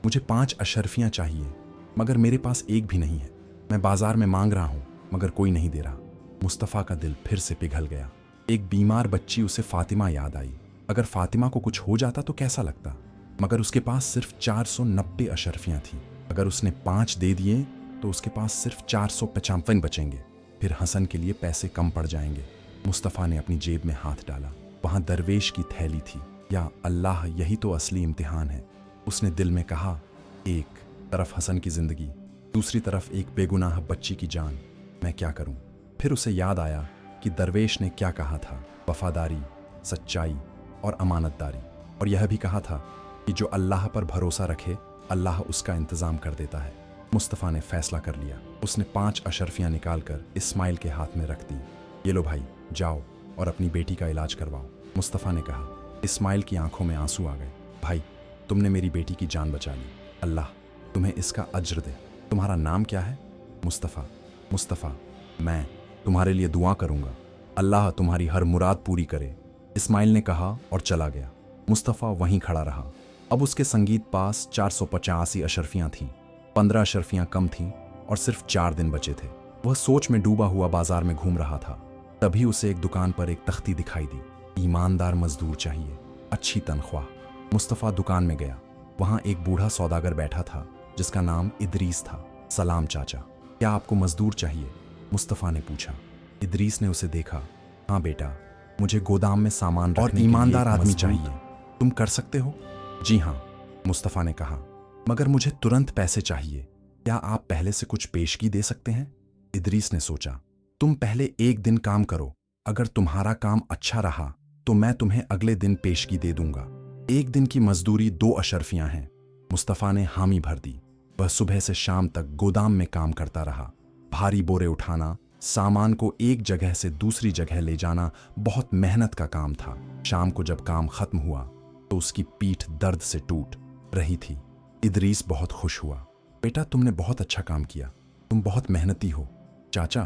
A: मुझे 5 अशरफियां चाहिए, मगर मेरे पास एक भी नहीं है। मैं बाजार में मांग रहा हूं, मगर कोई नहीं दे रहा। मुस्तफ़ा का दिल फिर से पिघल गया। एक बीमार बच्ची, उसे फातिमा याद आई। अगर फातिमा को कुछ हो जाता तो कैसा लगता? मगर उसके पास सिर्फ 490 अशरफियां थीं। अगर उसने 5 दे दिए तो उसके पास सिर्फ 455 बचेंगे। फिर हसन के लिए पैसे कम पड़ जाएंगे। मुस्तफ़ा ने अपनी जेब में हाथ डाला। वहां दरवेश की थैली थी। या अल्लाह, यही तो असली इम्तिहान है। उसने दिल में कहा, एक तरफ हसन की जिंदगी, दूसरी तरफ एक बेगुनाह बच्ची की जान, मैं क्या करूं? फिर उसे याद आया कि दरवेश ने क्या कहा था, वफादारी, सच्चाई और अमानतदारी। और यह भी कहा था कि जो अल्लाह पर भरोसा रखे, अल्लाह उसका इंतज़ाम कर देता है। मुस्तफ़ा ने फैसला कर लिया। उसने 5 अशरफियां निकालकर इस्माइल के हाथ में रख दी। ये लो भाई, जाओ और अपनी बेटी का इलाज करवाओ, मुस्तफ़ा ने कहा। इस्माइल की आंखों में आंसू आ गए। भाई, तुमने मेरी बेटी की जान बचा ली, अल्लाह तुम्हें इसका अज्र दे। तुम्हारा नाम क्या है? मुस्तफ़ा। मुस्तफ़ा, मैं तुम्हारे लिए दुआ करूंगा, अल्लाह तुम्हारी हर मुराद पूरी करे, इस्माइल ने कहा और चला गया। मुस्तफ़ा वहीं खड़ा रहा। अब उसके संगीत पास 485 अशरफियां थीं। 15 अशरफियां कम थीं और सिर्फ 4 दिन बचे थे। वह सोच में डूबा हुआ बाजार में घूम रहा था। तभी उसे एक दुकान पर एक तख्ती दिखाई दी, ईमानदार मजदूर चाहिए, अच्छी तनख्वाह। मुस्तफ़ा दुकान में गया। वहां एक बूढ़ा सौदागर बैठा था जिसका नाम इदरीस था। सलाम चाचा, क्या आपको मजदूर चाहिए? मुस्तफ़ा ने पूछा। इदरीस ने उसे देखा। हाँ बेटा, मुझे गोदाम में सामान रखने के लिए ईमानदार आदमी चाहिए। तुम कर सकते हो? जी हाँ, मुस्तफ़ा ने कहा, मगर मुझे तुरंत पैसे चाहिए। क्या आप पहले से कुछ पेशगी दे सकते हैं? इदरीस ने सोचा, तुम पहले 1 दिन काम करो, अगर तुम्हारा काम अच्छा रहा तो मैं तुम्हें अगले दिन पेशगी दे दूंगा। 1 दिन की मजदूरी 2 अशरफियां हैं। मुस्तफ़ा ने हामी भर दी। वह सुबह से शाम तक गोदाम में काम करता रहा। भारी बोरे उठाना, सामान को एक जगह से दूसरी जगह ले जाना बहुत मेहनत का काम था। शाम को जब काम खत्म हुआ तो उसकी पीठ दर्द से टूट रही थी। इदरीस बहुत खुश हुआ। बेटा, तुमने बहुत अच्छा काम किया, तुम बहुत मेहनती हो। चाचा,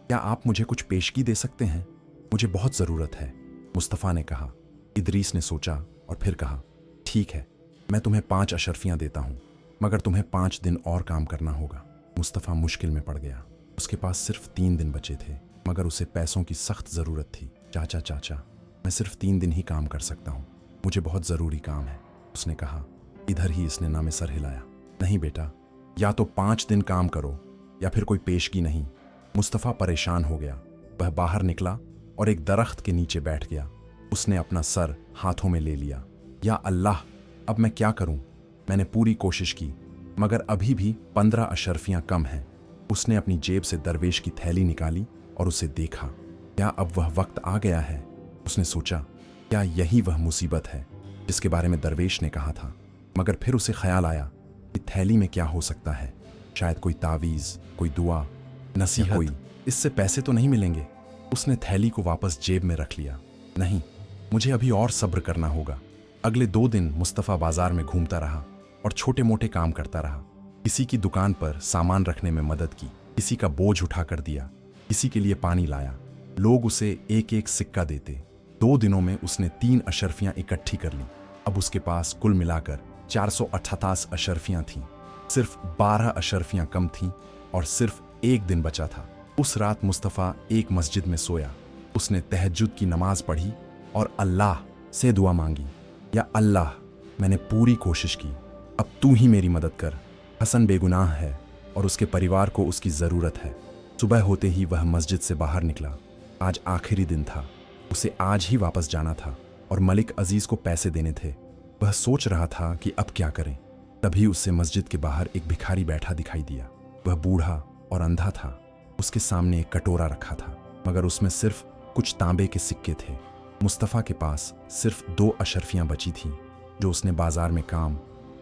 A: क्या आप मुझे कुछ पेशगी दे सकते हैं? मुझे बहुत ज़रूरत है, मुस्तफ़ा ने कहा। इदरीस ने सोचा और फिर कहा, ठीक है, मैं तुम्हें 5 अशरफियां देता हूं, मगर तुम्हें 5 दिन और काम करना होगा। मुस्तफ़ा मुश्किल में पड़ गया। उसके पास सिर्फ 3 दिन बचे थे, मगर उसे पैसों की सख्त ज़रूरत थी। चाचा, मैं सिर्फ 3 दिन ही काम कर सकता हूँ, मुझे बहुत ज़रूरी काम है, उसने कहा। इधर ही इसने नामे सर हिलाया। नहीं बेटा, या तो 5 दिन काम करो या फिर कोई पेशगी नहीं। मुस्तफ़ा परेशान हो गया। वह बाहर निकला और एक दरख्त के नीचे बैठ गया। उसने अपना सर हाथों में ले लिया। या अल्लाह, अब मैं क्या करूं? मैंने पूरी कोशिश की, मगर अभी भी 15 अशरफियां कम हैं। उसने अपनी जेब से दरवेश की थैली निकाली और उसे देखा। क्या अब वह वक्त आ गया है? उसने सोचा, क्या यही वह मुसीबत है जिसके बारे में दरवेश ने कहा था? मगर फिर उसे ख्याल आया कि थैली में क्या हो सकता है। शायद कोई तावीज़, कोई दुआ, नसीहत, कोई। इससे पैसे तो नहीं मिलेंगे। उसने थैली को वापस जेब में रख लिया। नहीं, मुझे अभी और सब्र करना होगा। अगले 2 दिन मुस्तफ़ा बाजार में घूमता रहा। और छोटे मोटे काम करता रहा। किसी की दुकान पर सामान रखने में मदद की, किसी का बोझ उठा कर दिया, किसी के लिए पानी लाया। लोग उसे एक एक सिक्का देते। 2 दिनों में उसने 3 अशर्फियां इकट्ठी कर ली। अब उसके पास कुल मिलाकर 488 अशर्फियां थीं। सिर्फ 12 अशर्फियां कम थीं और सिर्फ 1 दिन बचा था। उस रात मुस्तफ़ा एक मस्जिद में सोया। उसने तहज्जुद की नमाज पढ़ी और अल्लाह से दुआ मांगी, या अल्लाह, मैंने पूरी कोशिश की, अब तू ही मेरी मदद कर। हसन बेगुनाह है और उसके परिवार को उसकी ज़रूरत है। सुबह होते ही वह मस्जिद से बाहर निकला। आज आखिरी दिन था, उसे आज ही वापस जाना था और मलिक अजीज़ को पैसे देने थे। वह सोच रहा था कि अब क्या करें। तभी उसे मस्जिद के बाहर एक भिखारी बैठा दिखाई दिया। वह बूढ़ा और अंधा था। उसके सामने एक कटोरा रखा था, मगर उसमें सिर्फ कुछ तांबे के सिक्के थे। मुस्तफ़ा के पास सिर्फ 2 अशर्फियां बची थीं, जो उसने बाजार में काम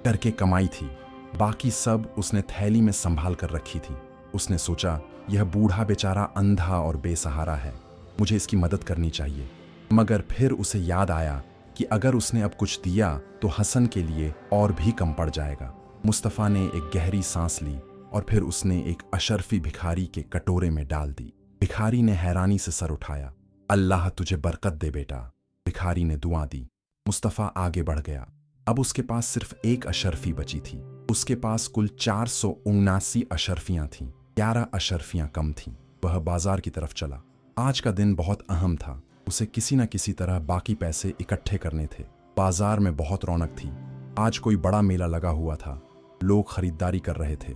A: करके कमाई थी। बाकी सब उसने थैली में संभाल कर रखी थी। उसने सोचा, यह बूढ़ा बेचारा अंधा और बेसहारा है, मुझे इसकी मदद करनी चाहिए। मगर फिर उसे याद आया कि अगर उसने अब कुछ दिया तो हसन के लिए और भी कम पड़ जाएगा। मुस्तफ़ा ने एक गहरी सांस ली और फिर उसने एक अशर्फी भिखारी के कटोरे में डाल दी। भिखारी ने हैरानी से सर उठाया। अल्लाह तुझे बरकत दे बेटा। भिखारी ने दुआ दी। मुस्तफ़ा आगे बढ़ गया। अब उसके पास सिर्फ 1 अशर्फी बची थी। उसके पास कुल 479 अशर्फियां थीं। 11 अशर्फियां कम थीं। वह बाजार की तरफ चला। आज का दिन बहुत अहम था। उसे किसी न किसी तरह बाकी पैसे इकट्ठे करने थे। बाजार में बहुत रौनक थी। आज कोई बड़ा मेला लगा हुआ था। लोग खरीदारी कर रहे थे,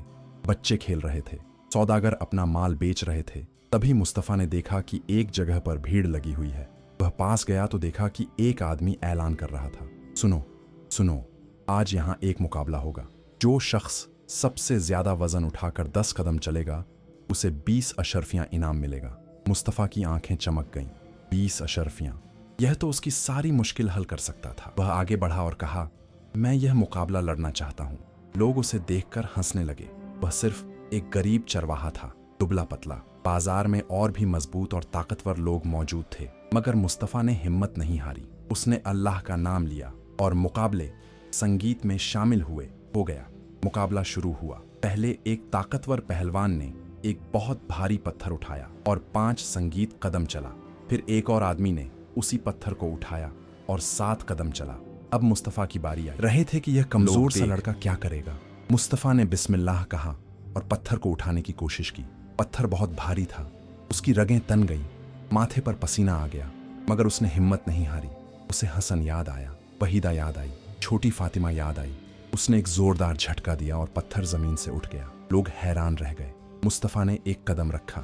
A: बच्चे खेल रहे थे, सौदागर अपना माल बेच रहे थे। तभी मुस्तफ़ा ने देखा कि एक जगह पर भीड़ लगी हुई है। वह पास गया तो देखा कि एक आदमी ऐलान कर रहा था, सुनो सुनो, आज यहाँ एक मुकाबला होगा। जो शख्स सबसे ज्यादा वजन उठाकर 10 कदम चलेगा, उसे 20 अशर्फियां इनाम मिलेगा। मुस्तफ़ा की आंखें चमक गईं। 20 अशर्फियां, यह तो उसकी सारी मुश्किल हल कर सकता था। वह आगे बढ़ा और कहा, मैं यह मुकाबला लड़ना चाहता हूँ। लोग उसे देखकर हंसने लगे। वह सिर्फ एक गरीब चरवाहा था, दुबला पतला। बाजार में और भी मजबूत और ताकतवर लोग मौजूद थे, मगर मुस्तफ़ा ने हिम्मत नहीं हारी। उसने अल्लाह का नाम लिया और मुकाबले संगीत में शामिल हो गया। मुकाबला शुरू हुआ। पहले एक ताकतवर पहलवान ने एक बहुत भारी पत्थर उठाया और 5 संगीत कदम चला। फिर एक और आदमी ने उसी पत्थर को उठाया और 7 कदम चला। अब मुस्तफ़ा की बारी आई। रहे थे कि यह कमजोर सा लड़का क्या करेगा। मुस्तफ़ा ने बिस्मिल्लाह कहा और पत्थर को उठाने की कोशिश की। पत्थर बहुत भारी था। उसकी रगें तन गईं, माथे पर पसीना आ गया, मगर उसने हिम्मत नहीं हारी। उसे हसन याद आया, वहीदा याद आई, छोटी फातिमा याद आई। उसने एक जोरदार झटका दिया और पत्थर जमीन से उठ गया। लोग हैरान रह गए। मुस्तफ़ा ने एक कदम रखा,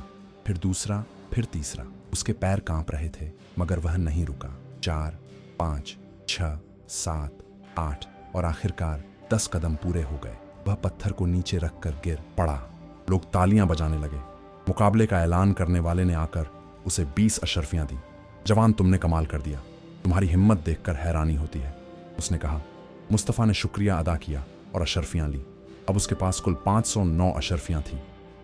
A: फिर दूसरा, फिर तीसरा। उसके पैर कांप रहे थे, मगर वह नहीं रुका। 4, 5, 6, 7, 8 और आखिरकार 10 कदम पूरे हो गए। वह पत्थर को नीचे रखकर गिर पड़ा। लोग तालियां बजाने लगे। मुकाबले का ऐलान करने वाले ने आकर उसे 20 अशर्फियां दी। जवान, तुमने कमाल कर दिया, तुम्हारी हिम्मत देखकर हैरानी होती है, उसने कहा। मुस्तफ़ा ने शुक्रिया अदा किया और अशर्फियां ली। अब उसके पास कुल 509 अशर्फियां थीं,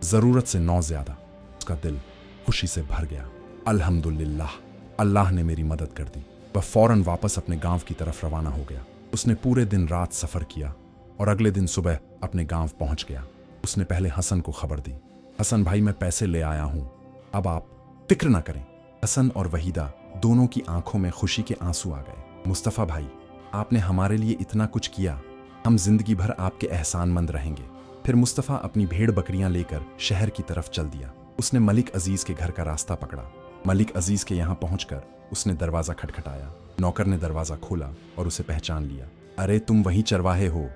A: ज़रूरत से 9 ज़्यादा। उसका दिल खुशी से भर गया। अल्हम्दुलिल्लाह, अल्लाह ने मेरी मदद कर दी। वह फौरन वापस अपने गांव की तरफ रवाना हो गया। उसने पूरे दिन रात सफ़र किया और अगले दिन सुबह अपने गांव पहुंच गया। उसने पहले हसन को खबर दी। हसन भाई, मैं पैसे ले आया हूं, अब आप फिक्र ना करें। हसन और वहीदा दोनों की आंखों में खुशी के आंसू आ गए। मुस्तफ़ा भाई, आपने हमारे लिए इतना कुछ किया, हम जिंदगी भर आपके एहसानमंद रहेंगे। फिर मुस्तफ़ा अपनी भेड़ बकरियां लेकर शहर की तरफ चल दिया। उसने मलिक अजीज़ के घर का रास्ता पकड़ा। मलिक अजीज़ के यहाँ पहुंचकर उसने दरवाज़ा खटखटाया। नौकर ने दरवाज़ा खोला और उसे पहचान लिया। अरे, तुम वही चरवाहे हो,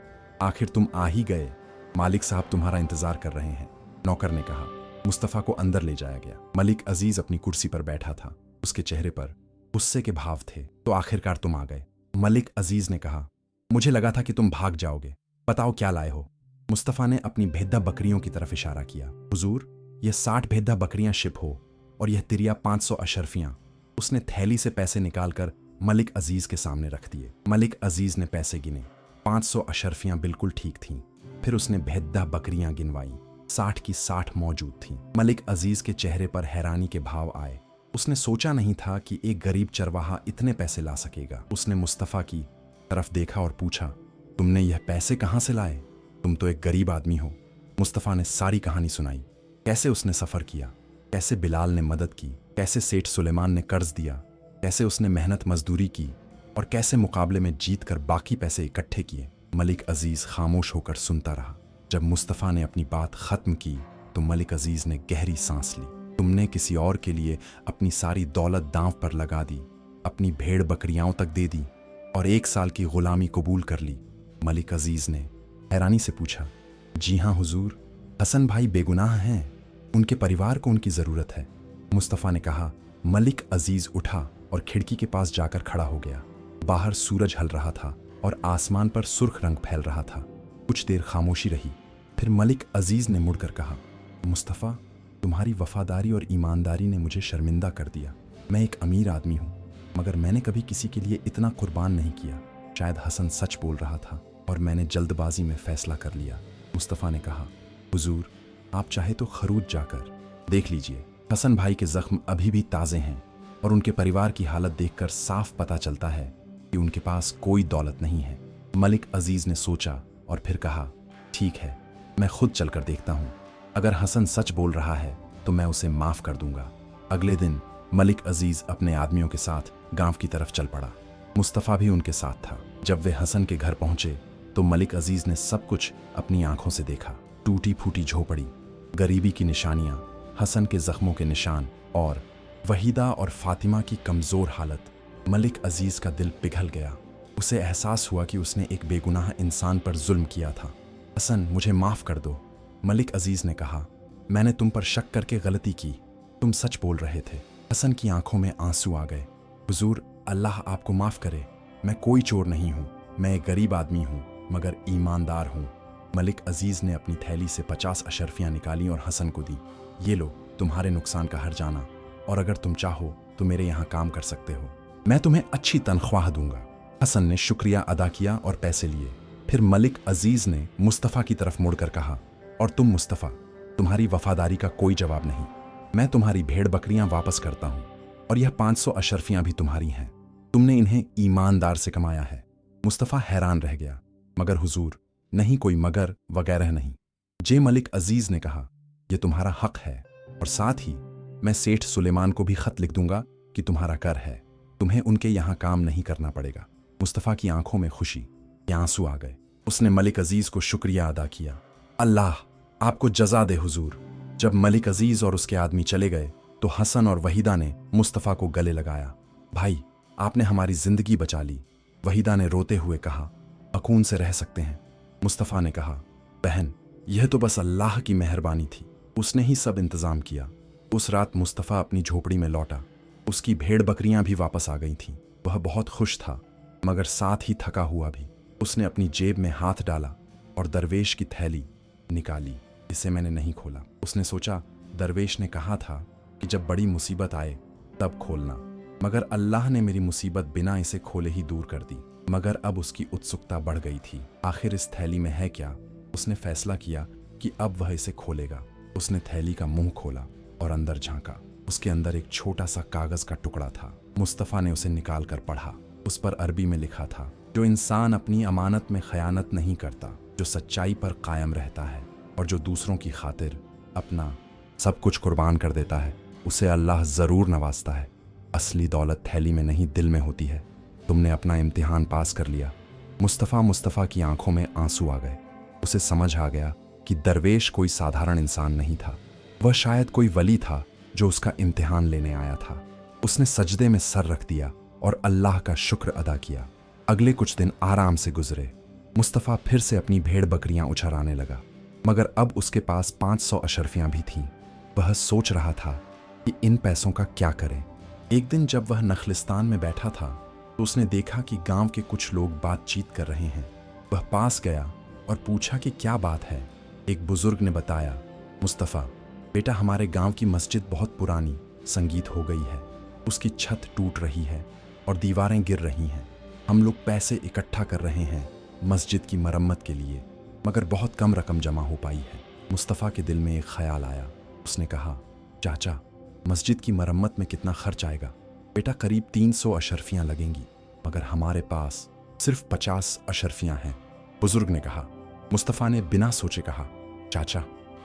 A: आखिर तुम आ ही गए। मालिक साहब तुम्हारा इंतजार कर रहे हैं, नौकर ने कहा। मुस्तफ़ा को अंदर ले जाया गया। मलिक अजीज़ अपनी कुर्सी पर बैठा था। उसके चेहरे पर गुस्से के भाव थे। तो आखिरकार तुम आ गए, मलिक अजीज़ ने कहा। मुझे लगा था कि तुम भाग जाओगे, बताओ क्या लाए हो। मुस्तफ़ा ने अपनी भेद्दा बकरियों की तरफ इशारा किया। हुजूर, यह 60 भेद्दा बकरियां शिप हो और यह तिरिया 500 अशर्फियां। उसने थैली से पैसे निकालकर मलिक अजीज़ के सामने रख दिए। मलिक अजीज़ ने पैसे गिने। 500 अशर्फियां बिल्कुल ठीक थीं। फिर उसने भेद्दा बकरियां गिनवाई। 60 की 60 मौजूद थीं। मलिक अजीज़ के चेहरे पर हैरानी के भाव आए। उसने सोचा नहीं था कि एक गरीब चरवाहा इतने पैसे ला सकेगा। उसने मुस्तफ़ा की तरफ देखा और पूछा, तुमने यह पैसे कहाँ से लाए? तुम तो एक गरीब आदमी हो। मुस्तफ़ा ने सारी कहानी सुनाई, कैसे उसने सफ़र किया, कैसे बिलाल ने मदद की, कैसे सेठ सुलेमान ने कर्ज दिया, कैसे उसने मेहनत मजदूरी की और कैसे मुकाबले में जीत कर बाकी पैसे इकट्ठे किए। मलिक अजीज़ खामोश होकर सुनता रहा। जब मुस्तफ़ा ने अपनी बात ख़त्म की तो मलिक अजीज़ ने गहरी सांस ली। तुमने किसी और के लिए अपनी सारी दौलत दांव पर लगा दी, अपनी भेड़ बकरियां तक दे दी और 1 साल की गुलामी कबूल कर ली। मलिक अजीज़ ने हैरानी से पूछा, जी हाँ हुजूर, हसन भाई बेगुनाह हैं, उनके परिवार को उनकी ज़रूरत है। मुस्तफ़ा ने कहा। मलिक अजीज़ उठा और खिड़की के पास जाकर खड़ा हो गया। बाहर सूरज हल रहा था और आसमान पर सुर्ख रंग फैल रहा था। कुछ देर खामोशी रही, फिर मलिक अजीज़ ने मुड़कर कहा, मुस्तफ़ा, तुम्हारी वफादारी और ईमानदारी ने मुझे शर्मिंदा कर दिया। मैं एक अमीर आदमी हूँ, मगर मैंने कभी किसी के लिए इतना कुर्बान नहीं किया। शायद हसन सच बोल रहा था और मैंने जल्दबाजी में फ़ैसला कर लिया। मुस्तफ़ा ने कहा, हुजूर, आप चाहे तो खरूज जाकर देख लीजिए। हसन भाई के ज़ख्म अभी भी ताज़े हैं और उनके परिवार की हालत देखकर साफ पता चलता है कि उनके पास कोई दौलत नहीं है। मलिक अजीज़ ने सोचा और फिर कहा, ठीक है, मैं खुद चलकर देखता हूँ। अगर हसन सच बोल रहा है तो मैं उसे माफ़ कर दूंगा। अगले दिन मलिक अजीज़ अपने आदमियों के साथ गांव की तरफ चल पड़ा। मुस्तफ़ा भी उनके साथ था। जब वे हसन के घर पहुंचे तो मलिक अजीज़ ने सब कुछ अपनी आंखों से देखा। टूटी फूटी झोपड़ी, गरीबी की निशानियाँ, हसन के ज़ख्मों के निशान और वहीदा और फातिमा की कमज़ोर हालत। मलिक अजीज़ का दिल पिघल गया। उसे एहसास हुआ कि उसने एक बेगुनाह इंसान पर जुल्म किया था। हसन, मुझे माफ़ कर दो, मलिक अजीज़ ने कहा। मैंने तुम पर शक करके गलती की, तुम सच बोल रहे थे। हसन की आंखों में आंसू आ गए। हुजूर, अल्लाह आपको माफ़ करे, मैं कोई चोर नहीं हूँ, मैं एक गरीब आदमी हूँ मगर ईमानदार हूँ। मलिक अजीज़ ने अपनी थैली से 50 अशरफियाँ निकाली और हसन को दी। ये लो, तुम्हारे नुकसान का हर्जाना, और अगर तुम चाहो तो मेरे यहाँ काम कर सकते हो, मैं तुम्हें अच्छी तनख्वाह दूंगा। हसन ने शुक्रिया अदा किया और पैसे लिए। फिर मलिक अजीज़ ने मुस्तफ़ा की तरफ मुड़कर कहा, और तुम मुस्तफ़ा, तुम्हारी वफादारी का कोई जवाब नहीं। मैं तुम्हारी भेड़ बकरियां वापस करता हूं और यह 500 अशरफियां भी तुम्हारी हैं। तुमने इन्हें ईमानदार से कमाया है। मुस्तफ़ा हैरान रह गया, मगर हुजूर, नहीं कोई मगर वगैरह नहीं। जे मलिक अजीज़ ने कहा, यह तुम्हारा हक है और साथ ही मैं सेठ सुलेमान को भी खत लिख दूंगा कि तुम्हारा कर है, तुम्हें उनके यहाँ काम नहीं करना पड़ेगा। मुस्तफ़ा की आंखों में खुशी के आंसू आ गए। उसने मलिक अजीज़ को शुक्रिया अदा किया। अल्लाह आपको जज़ा दे हुजूर। जब मलिक अजीज़ और उसके आदमी चले गए तो हसन और वहीदा ने मुस्तफ़ा को गले लगाया। भाई, आपने हमारी ज़िंदगी बचा ली। वहीदा ने रोते हुए कहा, अकून से रह सकते हैं। मुस्तफ़ा ने कहा, बहन, यह तो बस अल्लाह की मेहरबानी थी, उसने ही सब इंतज़ाम किया। उस रात मुस्तफ़ा अपनी झोपड़ी में लौटा। उसकी भेड़ बकरियां भी वापस आ गई थीं। वह बहुत खुश था, मगर साथ ही थका हुआ भी। उसने अपनी जेब में हाथ डाला और दरवेश की थैली निकाली। इसे मैंने नहीं खोला। उसने सोचा, दरवेश ने कहा था कि जब बड़ी मुसीबत आए तब खोलना, मगर अल्लाह ने मेरी मुसीबत बिना इसे खोले ही दूर कर दी। मगर अब उसकी उत्सुकता बढ़ गई थी। आखिर इस थैली में है क्या? उसने फैसला किया कि अब वह इसे खोलेगा। उसने थैली का मुंह खोला और अंदर झांका। उसके अंदर एक छोटा सा कागज का टुकड़ा था। मुस्तफ़ा ने उसे निकाल कर पढ़ा। उस पर अरबी में लिखा था, जो इंसान अपनी अमानत में खयानत नहीं करता, जो सच्चाई पर कायम रहता है और जो दूसरों की खातिर अपना सब कुछ कुर्बान कर देता है, उसे अल्लाह ज़रूर नवाजता है। असली दौलत थैली में नहीं, दिल में होती है। तुमने अपना इम्तिहान पास कर लिया। मुस्तफ़ा की आंखों में आंसू आ गए। उसे समझ आ गया कि दरवेश कोई साधारण इंसान नहीं था। वह शायद कोई वली था जो उसका इम्तिहान लेने आया था। उसने सजदे में सर रख दिया और अल्लाह का शुक्र अदा किया। अगले कुछ दिन आराम से गुजरे। मुस्तफ़ा फिर से अपनी भेड़ बकरियां उछराने लगा, मगर अब उसके पास 500 अशरफियां भी थीं। वह सोच रहा था कि इन पैसों का क्या करें। एक दिन जब वह नखलिस्तान में बैठा था तो उसने देखा कि गांव के कुछ लोग बातचीत कर रहे हैं। वह पास गया और पूछा कि क्या बात है। एक बुजुर्ग ने बताया, मुस्तफ़ा बेटा, हमारे गांव की मस्जिद बहुत पुरानी संगीत हो गई है। उसकी छत टूट रही है और दीवारें गिर रही हैं। हम लोग पैसे इकट्ठा कर रहे हैं मस्जिद की मरम्मत के लिए, मगर बहुत कम रकम जमा हो पाई है। मुस्तफ़ा के दिल में एक ख्याल आया। उसने कहा, चाचा, मस्जिद की मरम्मत में कितना खर्च आएगा? बेटा, करीब 300 अशरफियाँ लगेंगी, मगर हमारे पास सिर्फ 50 अशरफियाँ हैं। बुजुर्ग ने कहा। मुस्तफ़ा ने बिना सोचे कहा, चाचा,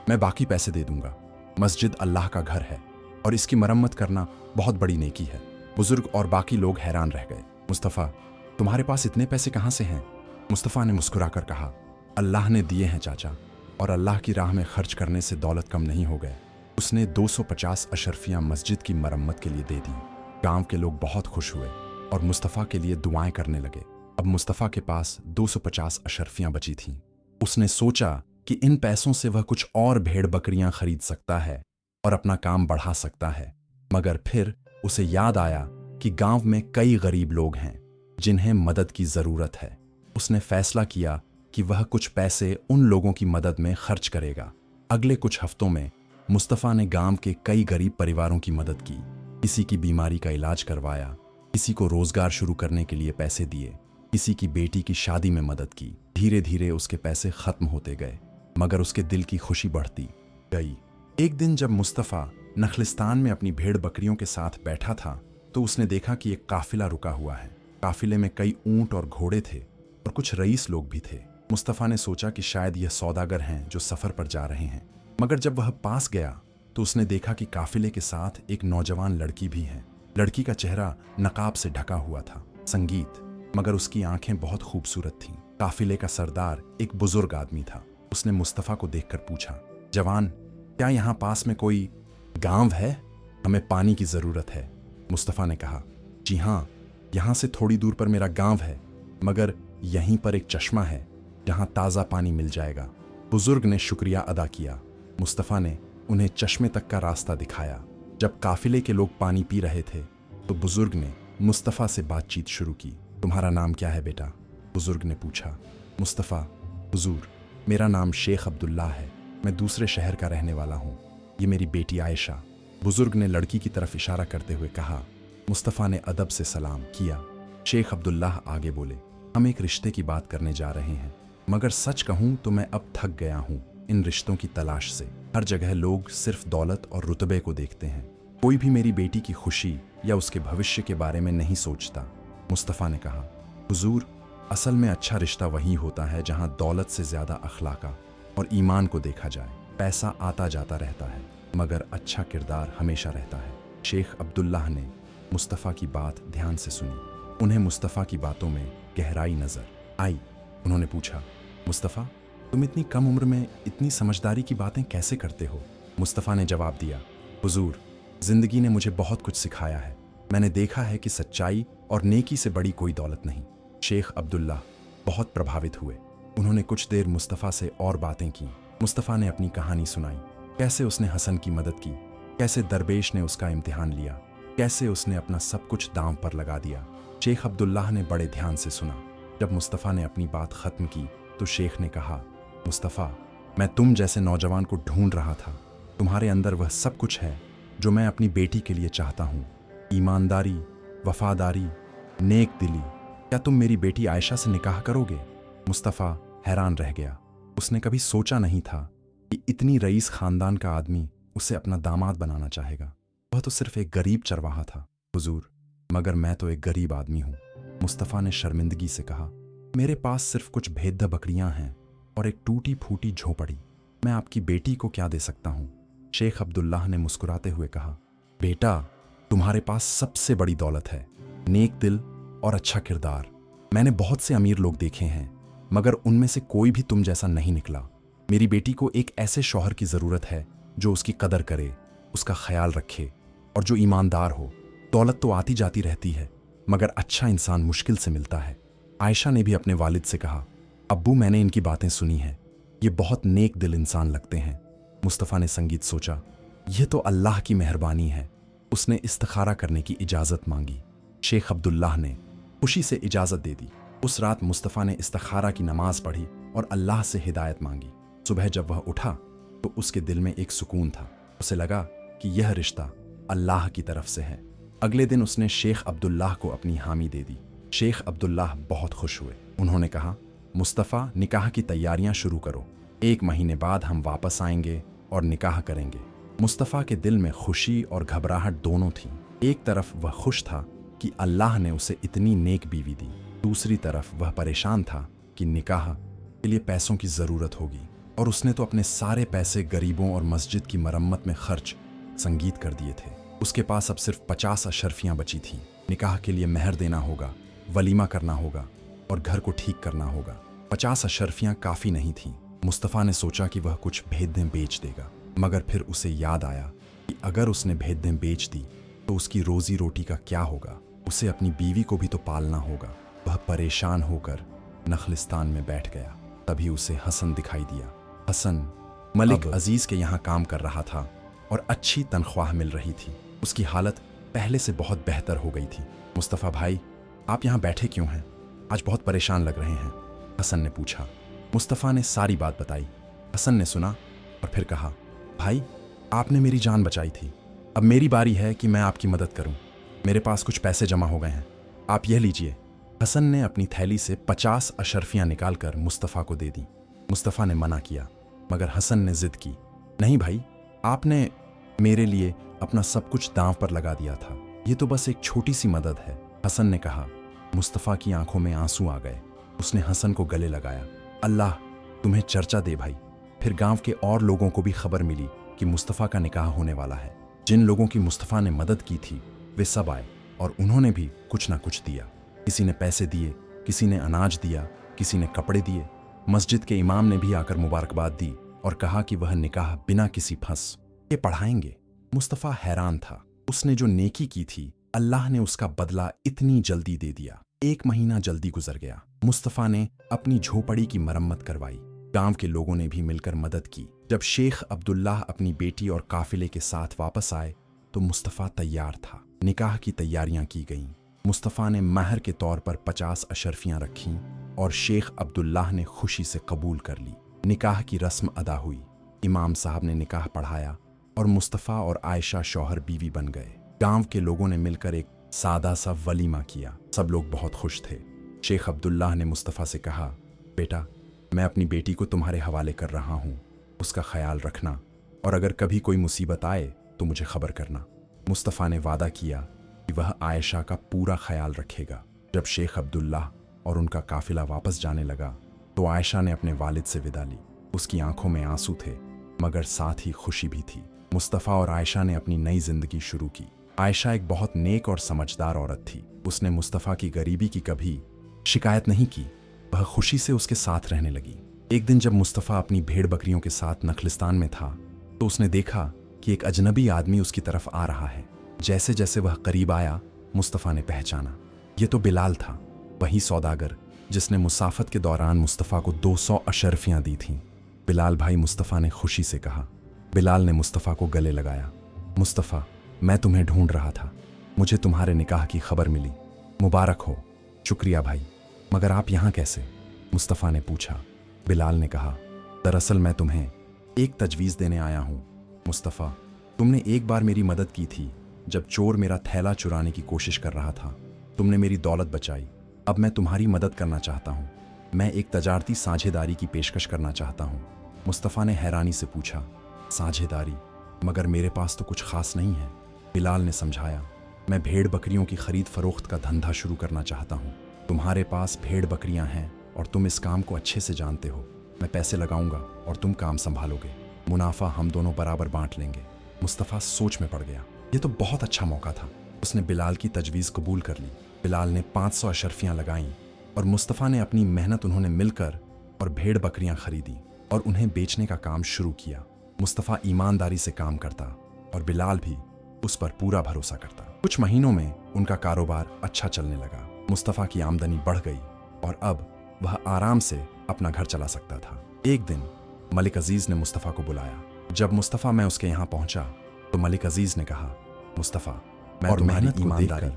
A: मैं बाकी पैसे दे दूंगा। मस्जिद अल्लाह का घर है और इसकी मरम्मत करना बहुत बड़ी नेकी है। बुजुर्ग और बाकी लोग हैरान रह गए। मुस्तफ़ा, तुम्हारे पास इतने पैसे कहाँ से हैं? मुस्तफ़ा ने मुस्कुराकर कहा, अल्लाह ने दिए हैं चाचा, और अल्लाह की राह में खर्च करने से दौलत कम नहीं हो गए। उसने 250 अशरफियाँ मस्जिद की मरम्मत के लिए दे दी। गांव के लोग बहुत खुश हुए और मुस्तफ़ा के लिए दुआएं करने लगे। अब मुस्तफ़ा के पास 250 अशरफियाँ बची थीं। उसने सोचा कि इन पैसों से वह कुछ और भेड़ बकरियां खरीद सकता है और अपना काम बढ़ा सकता है। मगर फिर उसे याद आया कि गांव में कई गरीब लोग हैं जिन्हें मदद की ज़रूरत है। उसने फैसला किया कि वह कुछ पैसे उन लोगों की मदद में खर्च करेगा। अगले कुछ हफ्तों में मुस्तफ़ा ने गांव के कई गरीब परिवारों की मदद की। किसी की बीमारी का इलाज करवाया, किसी को रोजगार शुरू करने के लिए पैसे दिए, किसी की बेटी की शादी में मदद की। धीरे धीरे उसके पैसे खत्म होते गए, मगर उसके दिल की खुशी बढ़ती गई। एक दिन जब मुस्तफ़ा नखलिस्तान में अपनी भेड़ बकरियों के साथ बैठा था तो उसने देखा कि एक काफिला रुका हुआ है। काफिले में कई ऊंट और घोड़े थे और कुछ रईस लोग भी थे। मुस्तफ़ा ने सोचा कि शायद यह सौदागर हैं जो सफ़र पर जा रहे हैं। मगर जब वह पास गया तो उसने देखा कि काफिले के साथ एक नौजवान लड़की भी है। लड़की का चेहरा नकाब से ढका हुआ था, संगीत, मगर उसकी आंखें बहुत खूबसूरत थीं। काफिले का सरदार एक बुजुर्ग आदमी था। उसने मुस्तफ़ा को देखकर पूछा, जवान, क्या यहाँ पास में कोई गांव है? हमें पानी की ज़रूरत है। मुस्तफ़ा ने कहा, जी हाँ, यहाँ से थोड़ी दूर पर मेरा गांव है, मगर यहीं पर एक चश्मा है जहाँ ताज़ा पानी मिल जाएगा। बुजुर्ग ने शुक्रिया अदा किया। मुस्तफ़ा ने उन्हें चश्मे तक का रास्ता दिखाया। जब काफिले के लोग पानी पी रहे थे तो बुजुर्ग ने मुस्तफ़ा से बातचीत शुरू की। तुम्हारा नाम क्या है बेटा? बुजुर्ग ने पूछा। मुस्तफ़ा, हुजूर, मेरा नाम शेख अब्दुल्ला है, मैं दूसरे शहर का रहने वाला हूँ। ये मेरी बेटी आयशा। बुजुर्ग ने लड़की की तरफ इशारा करते हुए कहा। मुस्तफ़ा ने अदब से सलाम किया। शेख अब्दुल्ला आगे बोले, हम एक रिश्ते की बात करने जा रहे हैं, मगर सच कहूँ तो मैं अब थक गया हूँ इन रिश्तों की तलाश से। हर जगह लोग सिर्फ दौलत और रुतबे को देखते हैं, कोई भी मेरी बेटी की खुशी या उसके भविष्य के बारे में नहीं सोचता। मुस्तफ़ा ने कहा, हुजूर, असल में अच्छा रिश्ता वही होता है जहाँ दौलत से ज़्यादा अखलाका और ईमान को देखा जाए। पैसा आता जाता रहता है, मगर अच्छा किरदार हमेशा रहता है। शेख अब्दुल्लाह ने मुस्तफ़ा की बात ध्यान से सुनी। उन्हें मुस्तफ़ा की बातों में गहराई नज़र आई। उन्होंने पूछा, मुस्तफ़ा, तुम इतनी कम उम्र में इतनी समझदारी की बातें कैसे करते हो? मुस्तफ़ा ने जवाब दिया, हुजूर, ज़िंदगी ने मुझे बहुत कुछ सिखाया है। मैंने देखा है कि सच्चाई और नेकी से बड़ी कोई दौलत नहीं। शेख अब्दुल्लाह बहुत प्रभावित हुए। उन्होंने कुछ देर मुस्तफ़ा से और बातें की। मुस्तफ़ा ने अपनी कहानी सुनाई, कैसे उसने हसन की मदद की, कैसे दरवेश ने उसका इम्तिहान लिया, कैसे उसने अपना सब कुछ दांव पर लगा दिया। शेख अब्दुल्लाह ने बड़े ध्यान से सुना। जब मुस्तफ़ा ने अपनी बात ख़त्म की तो शेख ने कहा, मुस्तफ़ा, मैं तुम जैसे नौजवान को ढूंढ रहा था। तुम्हारे अंदर वह सब कुछ है जो मैं अपनी बेटी के लिए चाहता हूँ, ईमानदारी, वफादारी, नेक दिली। क्या तुम मेरी बेटी आयशा से निकाह करोगे? मुस्तफ़ा हैरान रह गया। उसने कभी सोचा नहीं था कि इतनी रईस ख़ानदान का आदमी उसे अपना दामाद बनाना चाहेगा। वह तो सिर्फ एक गरीब चरवाहा था। हुजूर, मगर मैं तो एक गरीब आदमी हूँ। मुस्तफ़ा ने शर्मिंदगी से कहा, मेरे पास सिर्फ कुछ भेद्दा बकरियां हैं और एक टूटी फूटी झोपड़ी। मैं आपकी बेटी को क्या दे सकता हूँ? शेख अब्दुल्लाह ने मुस्कुराते हुए कहा, बेटा, तुम्हारे पास सबसे बड़ी दौलत है, नेक दिल और अच्छा किरदार। मैंने बहुत से अमीर लोग देखे हैं, मगर उनमें से कोई भी तुम जैसा नहीं निकला। मेरी बेटी को एक ऐसे शौहर की ज़रूरत है जो उसकी कदर करे, उसका ख्याल रखे और जो ईमानदार हो। दौलत तो आती जाती रहती है, मगर अच्छा इंसान मुश्किल से मिलता है। आयशा ने भी अपने वालिद से कहा, अब्बू, मैंने इनकी बातें सुनी हैं, ये बहुत नेक दिल इंसान लगते हैं। मुस्तफ़ा ने संगीत सोचा, यह तो अल्लाह की मेहरबानी है। उसने इस्तिखारा करने की इजाज़त मांगी। शेख अब्दुल्लाह ने खुशी से इजाज़त दे दी। उस रात मुस्तफ़ा ने इस्तिखारा की नमाज पढ़ी और अल्लाह से हिदायत मांगी। सुबह जब वह उठा तो उसके दिल में एक सुकून था। उसे लगा कि यह रिश्ता अल्लाह की तरफ से है। अगले दिन उसने शेख अब्दुल्लाह को अपनी हामी दे दी। शेख अब्दुल्लाह बहुत खुश हुए। उन्होंने कहा, मुस्तफ़ा, निकाह की तैयारियां शुरू करो। 1 महीने बाद हम वापस आएंगे और निकाह करेंगे। मुस्तफ़ा के दिल में खुशी और घबराहट दोनों थी। एक तरफ वह खुश था कि अल्लाह ने उसे इतनी नेक बीवी दी, दूसरी तरफ वह परेशान था कि निकाह के लिए पैसों की ज़रूरत होगी और उसने तो अपने सारे पैसे गरीबों और मस्जिद की मरम्मत में खर्च संगीत कर दिए थे। उसके पास अब सिर्फ 50 अशरफियाँ बची थीं। निकाह के लिए मेहर देना होगा, वलीमा करना होगा और घर को ठीक करना होगा। 50 अशरफियाँ काफ़ी नहीं थीं। मुस्तफ़ा ने सोचा कि वह कुछ भेदें बेच देगा, मगर फिर उसे याद आया कि अगर उसने भेदें बेच दी तो उसकी रोजी रोटी का क्या होगा। उसे अपनी बीवी को भी तो पालना होगा। वह परेशान होकर नखलिस्तान में बैठ गया। तभी उसे हसन दिखाई दिया। हसन मलिक अजीज के यहाँ काम कर रहा था और अच्छी तनख्वाह मिल रही थी। उसकी हालत पहले से बहुत बेहतर हो गई थी। मुस्तफ़ा भाई, आप यहाँ बैठे क्यों हैं? आज बहुत परेशान लग रहे हैं, हसन ने पूछा। मुस्तफ़ा ने सारी बात बताई। हसन ने सुना और फिर कहा, भाई, आपने मेरी जान बचाई थी। अब मेरी बारी है कि मैं आपकी मदद करूं। मेरे पास कुछ पैसे जमा हो गए हैं, आप यह लीजिए। हसन ने अपनी थैली से 50 अशरफियाँ निकालकर मुस्तफ़ा को दे दी। मुस्तफ़ा ने मना किया, मगर हसन ने जिद की, नहीं भाई, आपने मेरे लिए अपना सब कुछ दांव पर लगा दिया था। ये तो बस एक छोटी सी मदद है, हसन ने कहा। मुस्तफ़ा की आंखों में आंसू आ गए। उसने हसन को गले लगाया। अल्लाह तुम्हें चर्चा दे भाई। फिर गांव के और लोगों को भी खबर मिली कि मुस्तफ़ा का निकाह होने वाला है। जिन लोगों की मुस्तफ़ा ने मदद की थी वे सब आए और उन्होंने भी कुछ ना कुछ दिया। किसी ने पैसे दिए, किसी ने अनाज दिया, किसी ने कपड़े दिए। मस्जिद के इमाम ने भी आकर मुबारकबाद दी और कहा कि वह निकाह बिना किसी फंस के पढ़ाएंगे। मुस्तफ़ा हैरान था। उसने जो नेकी की थी, अल्लाह ने उसका बदला इतनी जल्दी दे दिया। 1 महीना जल्दी गुजर गया। मुस्तफ़ा ने अपनी झोपड़ी की मरम्मत करवाई। गांव के लोगों ने भी मिलकर मदद की। जब शेख अब्दुल्लाह अपनी बेटी और काफिले के साथ वापस आए तो मुस्तफ़ा तैयार था। निकाह की तैयारियां की गईं। मुस्तफ़ा ने महर के तौर पर 50 अशरफियां रखीं और शेख अब्दुल्लाह ने खुशी से कबूल कर ली। निकाह की रस्म अदा हुई। इमाम साहब ने निकाह पढ़ाया और मुस्तफ़ा और आयशा शौहर बीवी बन गए। गांव के लोगों ने मिलकर एक सादा सा वलीमा किया। सब लोग बहुत खुश थे। शेख अब्दुल्लाह ने मुस्तफ़ा से कहा, बेटा, मैं अपनी बेटी को तुम्हारे हवाले कर रहा हूँ। उसका ख्याल रखना और अगर कभी कोई मुसीबत आए तो मुझे खबर करना। मुस्तफ़ा ने वादा किया कि वह आयशा का पूरा ख्याल रखेगा। जब शेख अब्दुल्लाह और उनका काफिला वापस जाने लगा तो आयशा ने अपने वालिद से विदा ली। उसकी आंखों में आंसू थे, मगर साथ ही खुशी भी थी। मुस्तफ़ा और आयशा ने अपनी नई जिंदगी शुरू की। आयशा एक बहुत नेक और समझदार औरत थी। उसने मुस्तफ़ा की गरीबी की कभी शिकायत नहीं की। वह खुशी से उसके साथ रहने लगी। एक दिन जब मुस्तफ़ा अपनी भेड़ बकरियों के साथ नखलिस्तान में था तो उसने देखा कि एक अजनबी आदमी उसकी तरफ आ रहा है। जैसे जैसे वह करीब आया, मुस्तफ़ा ने पहचाना। यह तो बिलाल था, वही सौदागर जिसने मुसाफत के दौरान मुस्तफ़ा को 200 अशरफियाँ दी थीं। बिलाल भाई, मुस्तफ़ा ने खुशी से कहा। बिलाल ने मुस्तफ़ा को गले लगाया। मुस्तफ़ा, मैं तुम्हें ढूंढ रहा था। मुझे तुम्हारे निकाह की खबर मिली। मुबारक हो। शुक्रिया भाई, मगर आप यहाँ कैसे? मुस्तफ़ा ने पूछा। बिलाल ने कहा, दरअसल मैं तुम्हें एक तजवीज़ देने आया हूँ। मुस्तफ़ा, तुमने एक बार मेरी मदद की थी जब चोर मेरा थैला चुराने की कोशिश कर रहा था। तुमने मेरी दौलत बचाई। अब मैं तुम्हारी मदद करना चाहता हूँ। मैं एक तजारती साझेदारी की पेशकश करना चाहता हूँ। मुस्तफ़ा ने हैरानी से पूछा, साझेदारी? मगर मेरे पास तो कुछ खास नहीं है। बिलाल ने समझाया, मैं भेड़ बकरियों की खरीद फरोख्त का धंधा शुरू करना चाहता हूँ। तुम्हारे पास भेड़ बकरियाँ हैं और तुम इस काम को अच्छे से जानते हो। मैं पैसे लगाऊंगा और तुम काम संभालोगे। मुनाफा हम दोनों बराबर बांट लेंगे। मुस्तफ़ा सोच में पड़ गया। ये तो बहुत अच्छा मौका था। उसने बिलाल की तजवीज़ कबूल कर ली। बिलाल ने 500 अशरफियाँ लगाईं और मुस्तफ़ा ने अपनी मेहनत उन्होंने मिलकर और भेड़ बकरियाँ खरीदी और उन्हें बेचने का काम शुरू किया। मुस्तफ़ा ईमानदारी से काम करता और बिलाल भी उस पर पूरा भरोसा करता। कुछ महीनों में उनका कारोबार अच्छा चलने लगा। मुस्तफ़ा की आमदनी बढ़ गई और अब वह आराम से अपना घर चला सकता था। एक दिन मलिक अजीज़ ने मुस्तफ़ा को बुलाया। जब मुस्तफ़ा मैं उसके यहाँ पहुँचा तो मलिक अजीज़ ने कहा, मुस्तफ़ा, मैं तुम्हारी ईमानदारी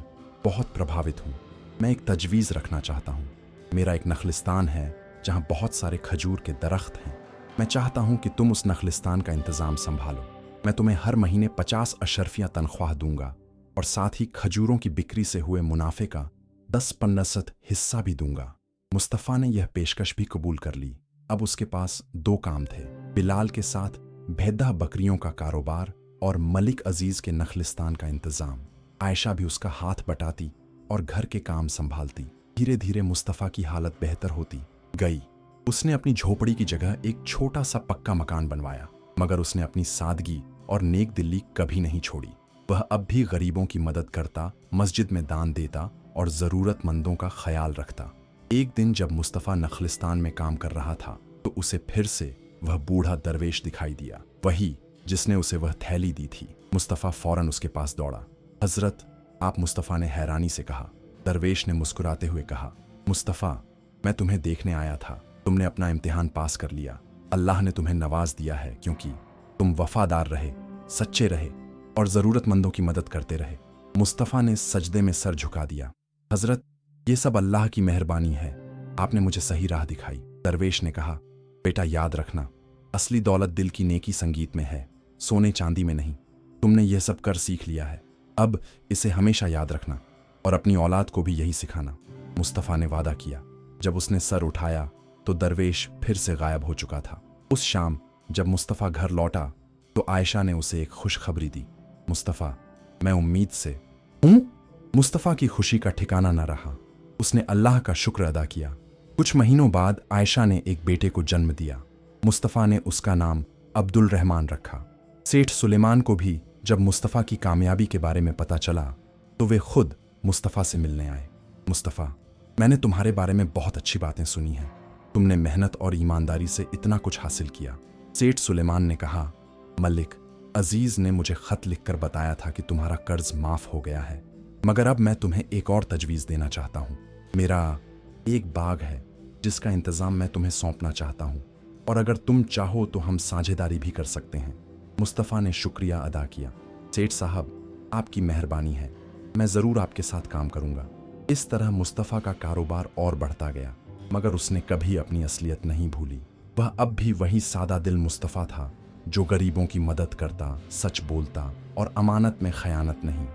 A: बहुत प्रभावित हूँ। मैं एक तजवीज़ रखना चाहता हूँ। मेरा एक नखलिस्तान है जहाँ बहुत सारे खजूर के दरख्त हैं। मैं चाहता हूँ कि तुम उस नखलिस्तान का इंतज़ाम संभालो। मैं तुम्हें हर महीने 50 अशरफियाँ तनख्वाह दूंगा और साथ ही खजूरों की बिक्री से हुए मुनाफे का 10% हिस्सा भी दूंगा। मुस्तफ़ा ने यह पेशकश भी कबूल कर ली। अब उसके पास 2 काम थे, बिलाल के साथ भेड़ा बकरियों का कारोबार और मलिक अजीज़ के नखलिस्तान का इंतज़ाम। आयशा भी उसका हाथ बटाती और घर के काम संभालती। धीरे धीरे मुस्तफ़ा की हालत बेहतर होती गई उसने अपनी झोपड़ी की जगह एक छोटा सा पक्का मकान बनवाया, मगर उसने अपनी सादगी और नेक दिली कभी नहीं छोड़ी। वह अब भी गरीबों की मदद करता, मस्जिद में दान देता और ज़रूरतमंदों का ख्याल रखता। एक दिन जब मुस्तफ़ा नखलिस्तान में काम कर रहा था तो उसे फिर से वह बूढ़ा दरवेश दिखाई दिया, वही जिसने उसे वह थैली दी थी। मुस्तफ़ा फौरन उसके पास दौड़ा। हजरत, आप, मुस्तफ़ा ने हैरानी से कहा। दरवेश ने मुस्कुराते हुए कहा, मुस्तफ़ा, मैं तुम्हें देखने आया था। तुमने अपना इम्तिहान पास कर लिया। अल्लाह ने तुम्हें नवाज दिया है क्योंकि तुम वफादार रहे, सच्चे रहे और ज़रूरतमंदों की मदद करते रहे। मुस्तफ़ा ने सजदे में सर झुका दिया। हजरत, ये सब अल्लाह की मेहरबानी है, आपने मुझे सही राह दिखाई। दरवेश ने कहा, बेटा याद रखना, असली दौलत दिल की नेकी संगीत में है, सोने चांदी में नहीं। तुमने यह सब कर सीख लिया है, अब इसे हमेशा याद रखना और अपनी औलाद को भी यही सिखाना। मुस्तफ़ा ने वादा किया। जब उसने सर उठाया तो दरवेश फिर से गायब हो चुका था। उस शाम जब मुस्तफ़ा घर लौटा तो आयशा ने उसे एक खुशखबरी दी। मुस्तफ़ा, मैं उम्मीद से हूँ। मुस्तफ़ा की खुशी का ठिकाना न रहा। उसने अल्लाह का शुक्र अदा किया। कुछ महीनों बाद आयशा ने एक बेटे को जन्म दिया। मुस्तफ़ा ने उसका नाम अब्दुल रहमान रखा। सेठ सुलेमान को भी जब मुस्तफ़ा की कामयाबी के बारे में पता चला तो वे खुद मुस्तफ़ा से मिलने आए। मुस्तफ़ा, मैंने तुम्हारे बारे में बहुत अच्छी बातें सुनी हैं। तुमने मेहनत और ईमानदारी से इतना कुछ हासिल किया। सेठ सुलेमान ने कहा, मलिक, अजीज ने मुझे खत लिखकर बताया था कि तुम्हारा कर्ज माफ हो गया है, मगर अब मैं तुम्हें एक और तजवीज़ देना चाहता हूँ। मेरा एक बाग है जिसका इंतज़ाम मैं तुम्हें सौंपना चाहता हूँ, और अगर तुम चाहो तो हम साझेदारी भी कर सकते हैं। मुस्तफ़ा ने शुक्रिया अदा किया। सेठ साहब, आपकी मेहरबानी है, मैं ज़रूर आपके साथ काम करूँगा। इस तरह मुस्तफ़ा का कारोबार और बढ़ता गया, मगर उसने कभी अपनी असलियत नहीं भूली। वह अब भी वही सादा दिल मुस्तफ़ा था जो गरीबों की मदद करता, सच बोलता और अमानत में खयानत नहीं।